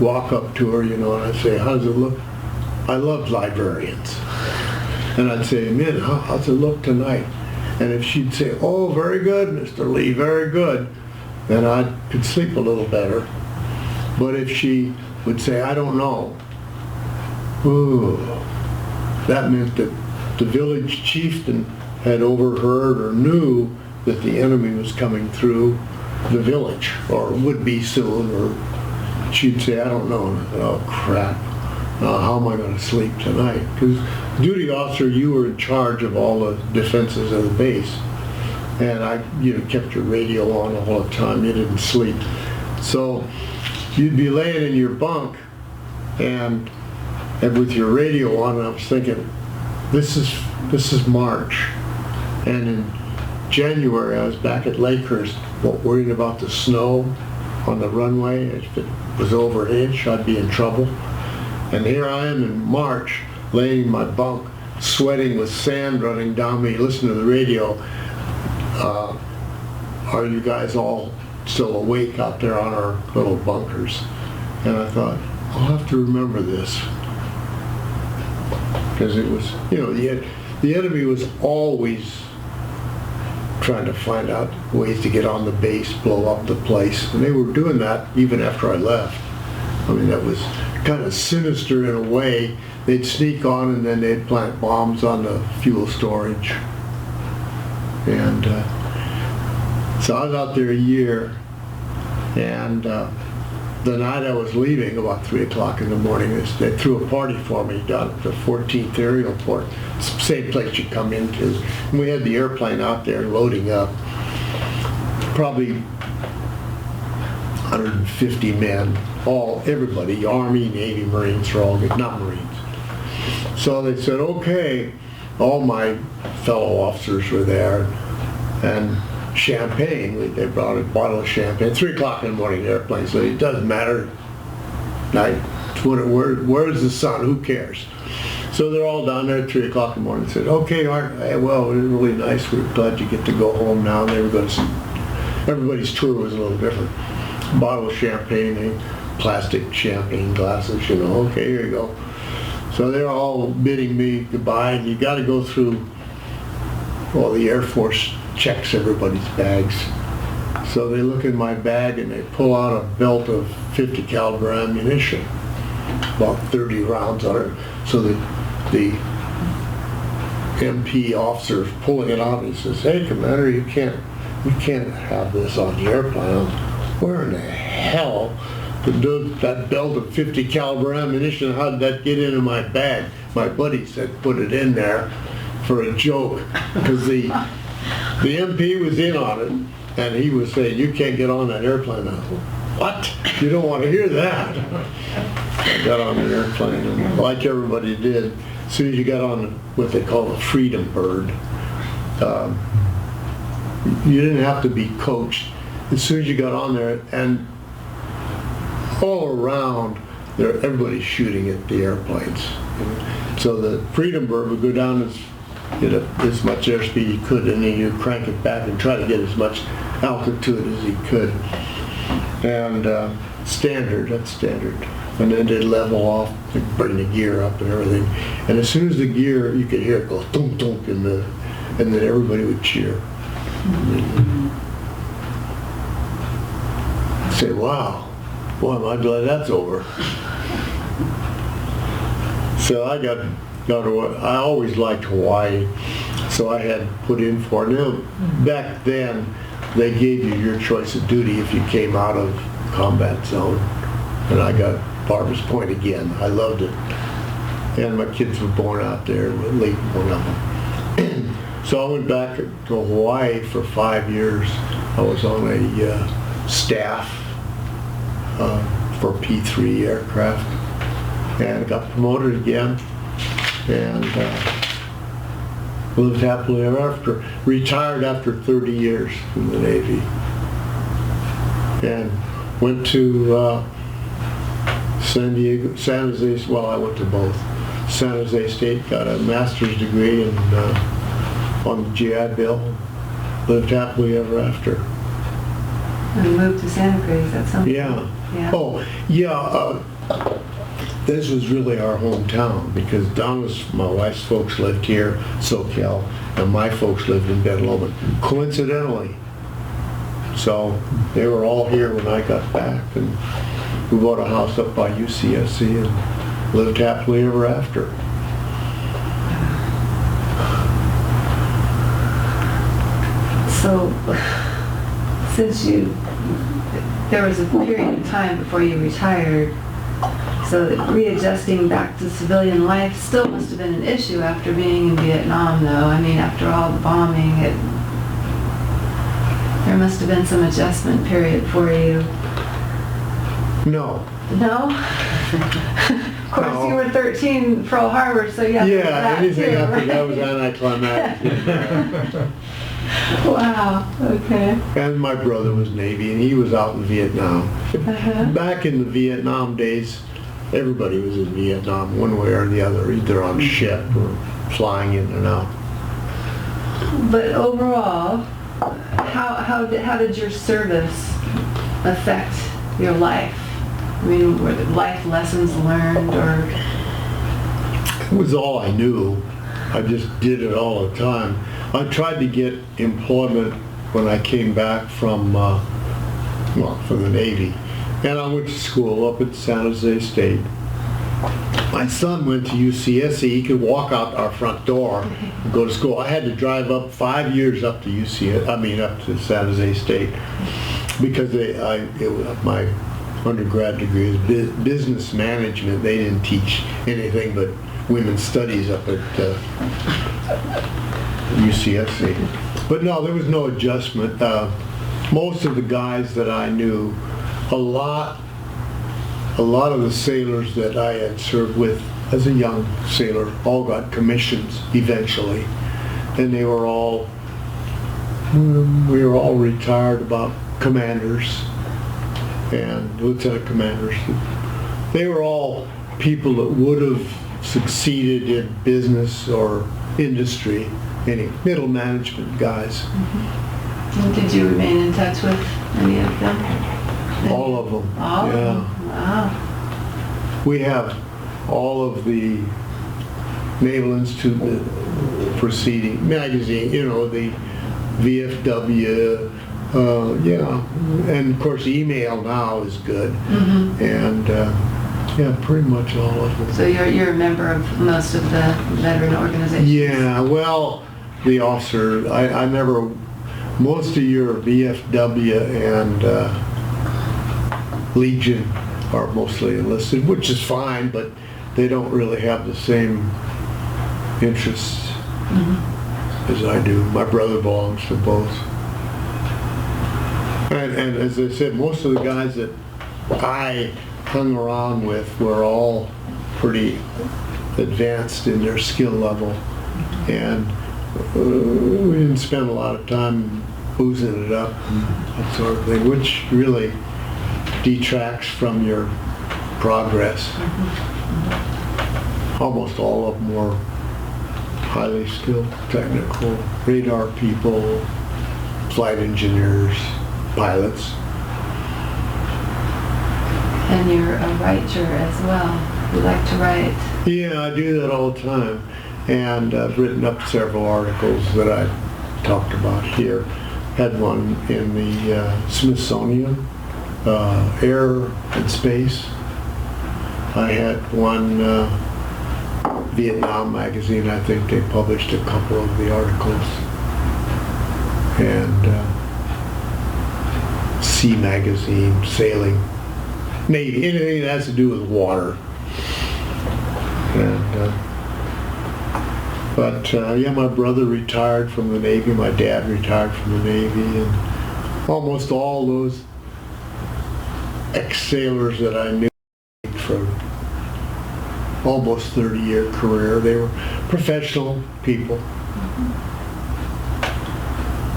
walk up to her, and I'd say, how does it look? I love librarians. And I'd say, Min, how's it look tonight? And if she'd say, oh, very good, Mr. Lee, very good, then I could sleep a little better. But if she would say, I don't know, ooh, that meant that the village chieftain had overheard or knew that the enemy was coming through the village, or would be soon, or she'd say, I don't know. And I thought, oh crap, how am I going to sleep tonight? Because duty officer, you were in charge of all the defenses of the base. And you kept your radio on all the time, you didn't sleep. So you'd be laying in your bunk and with your radio on, and I was thinking, this is March. And in January, I was back at Lakehurst, worrying about the snow on the runway. If it was over an inch, I'd be in trouble. And here I am in March, laying in my bunk, sweating with sand running down me, listening to the radio. Are you guys all still awake out there on our little bunkers? And I thought, I'll have to remember this. Because it was, the enemy was always trying to find out ways to get on the base, blow up the place. And they were doing that even after I left. I mean, that was kind of sinister in a way. They'd sneak on and then they'd plant bombs on the fuel storage. And so I was out there a year, and the night I was leaving, about 3 o'clock in the morning, they threw a party for me down at the 14th Aerial Port, same place you come into. And we had the airplane out there loading up, probably 150 men, everybody, Army, Navy, Marines, are all good, not Marines. So they said, okay, all my fellow officers were there, and champagne, they brought a bottle of champagne, 3 o'clock in the morning, the airplane, so it doesn't matter, where's the sun, who cares? So they're all down there at 3 o'clock in the morning and said, okay, Art, well, it was really nice, we're glad you get to go home now. And they were going to see, everybody's tour was a little different. Bottle of champagne, plastic champagne glasses, okay, here you go. So they're all bidding me goodbye, and you got to go through, well, the Air Force checks everybody's bags. So they look in my bag and they pull out a belt of 50 caliber ammunition, about 30 rounds on it. So the MP officer is pulling it out and he says, hey Commander, you can't have this on the airplane. Where in the hell did that belt of 50 caliber ammunition, how did that get into my bag? My buddy said put it in there for a joke, because the MP was in on it, and he was saying, you can't get on that airplane. I thought, what? You don't want to hear that. I got on the airplane, and like everybody did, as soon as you got on what they call a freedom bird, you didn't have to be coached. As soon as you got on there, and all around, everybody's shooting at the airplanes. So the freedom bird would go down as much airspeed he could, and then you crank it back and try to get as much altitude as he could. And that's standard. And then they'd level off, they'd bring the gear up and everything. And as soon as the gear, you could hear it go thunk thunk, and then everybody would cheer. Say, wow, boy, am I glad that's over. So I always liked Hawaii, so I had put in for it. Now, back then, they gave you your choice of duty if you came out of combat zone. And I got Barbers Point again. I loved it. And my kids were born out there, at least one of them. So I went back to Hawaii for 5 years. I was on a staff for P-3 aircraft, and got promoted again, and lived happily ever after. Retired after 30 years from the Navy, and went to San Jose. Well, I went to both. San Jose State, got a master's degree on the GI Bill. Lived happily ever after. And moved to Santa Cruz. That's something. Yeah. Yeah. Oh, yeah. This was really our hometown, because Donna's, my wife's folks lived here, SoCal, and my folks lived in Ben Lomond. Coincidentally, So they were all here when I got back, and we bought a house up by UCSC and lived happily ever after. So, since there was a period of time before you retired, so that readjusting back to civilian life still must have been an issue after being in Vietnam, though. I mean, after all the bombing, there must have been some adjustment period for you. No. No? Of course, No. you were 13 Pearl Harbor, so you have to do Yeah, that anything too, after right? that was anticlimactic. Wow, okay. And my brother was Navy, and he was out in Vietnam. Uh-huh. Back in the Vietnam days, everybody was in Vietnam one way or the other, either on ship or flying in and out. But overall, how did your service affect your life? I mean, were there life lessons learned, or? It was all I knew. I just did it all the time. I tried to get employment when I came back from the Navy. And I went to school up at San Jose State. My son went to UCSC. He could walk out our front door and go to school. I had to drive up 5 years up to up to San Jose State, because my undergrad degree is business management. They didn't teach anything but women's studies up at UCSC. But no, there was no adjustment. Most of the guys that I knew, a lot of the sailors that I had served with as a young sailor all got commissions eventually, and we were all retired, about commanders and lieutenant commanders. They were all people that would have succeeded in business or industry, any middle management guys. Mm-hmm. And did you remain in touch with any of them? All of them. All yeah. of them? Wow. We have all of the Naval Institute proceeding magazine, the VFW, and of course email now is good. Mm-hmm. And pretty much all of them. So you're a member of most of the veteran organizations? Yeah, well, the officer, I never, most of your VFW and Legion are mostly enlisted, which is fine, but they don't really have the same interests as I do. My brother belongs to both. And as I said, most of the guys that I hung around with were all pretty advanced in their skill level, and we didn't spend a lot of time boozing it up and that sort of thing, which really detracts from your progress. Almost all of them were highly skilled, technical, radar people, flight engineers, pilots. And you're a writer as well. You like to write? Yeah, I do that all the time. And I've written up several articles that I talked about here. Had one in the Smithsonian, Air and Space. I had one, Vietnam magazine, I think they published a couple of the articles. And Sea magazine, sailing, Navy, anything that has to do with water. And, my brother retired from the Navy, my dad retired from the Navy, and almost all those ex-sailors that I knew for almost 30-year career, they were professional people.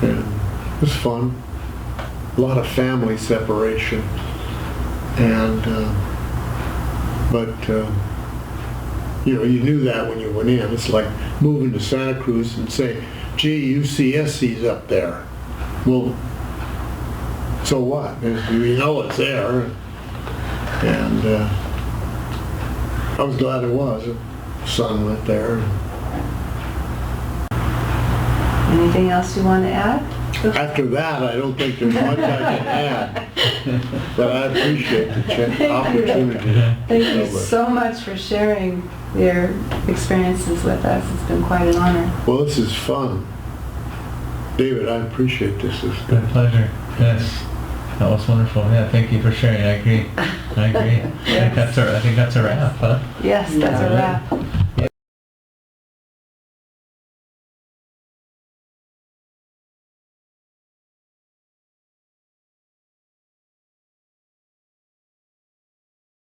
And it was fun. A lot of family separation. And, you knew that when you went in. It's like moving to Santa Cruz and say, gee, UCSC's up there. Well, so what? You know it's there. And I was glad it was. The son went there. Anything else you want to add? After that, I don't think there's much I can add. But I appreciate the opportunity. Thank you so much for sharing your experiences with us. It's been quite an honor. Well, this is fun. David, I appreciate this. This is My good. pleasure. Yes. That was wonderful. Yeah, thank you for sharing. I agree. I agree. Yes. I think that's a wrap, huh? Yes, that's a wrap.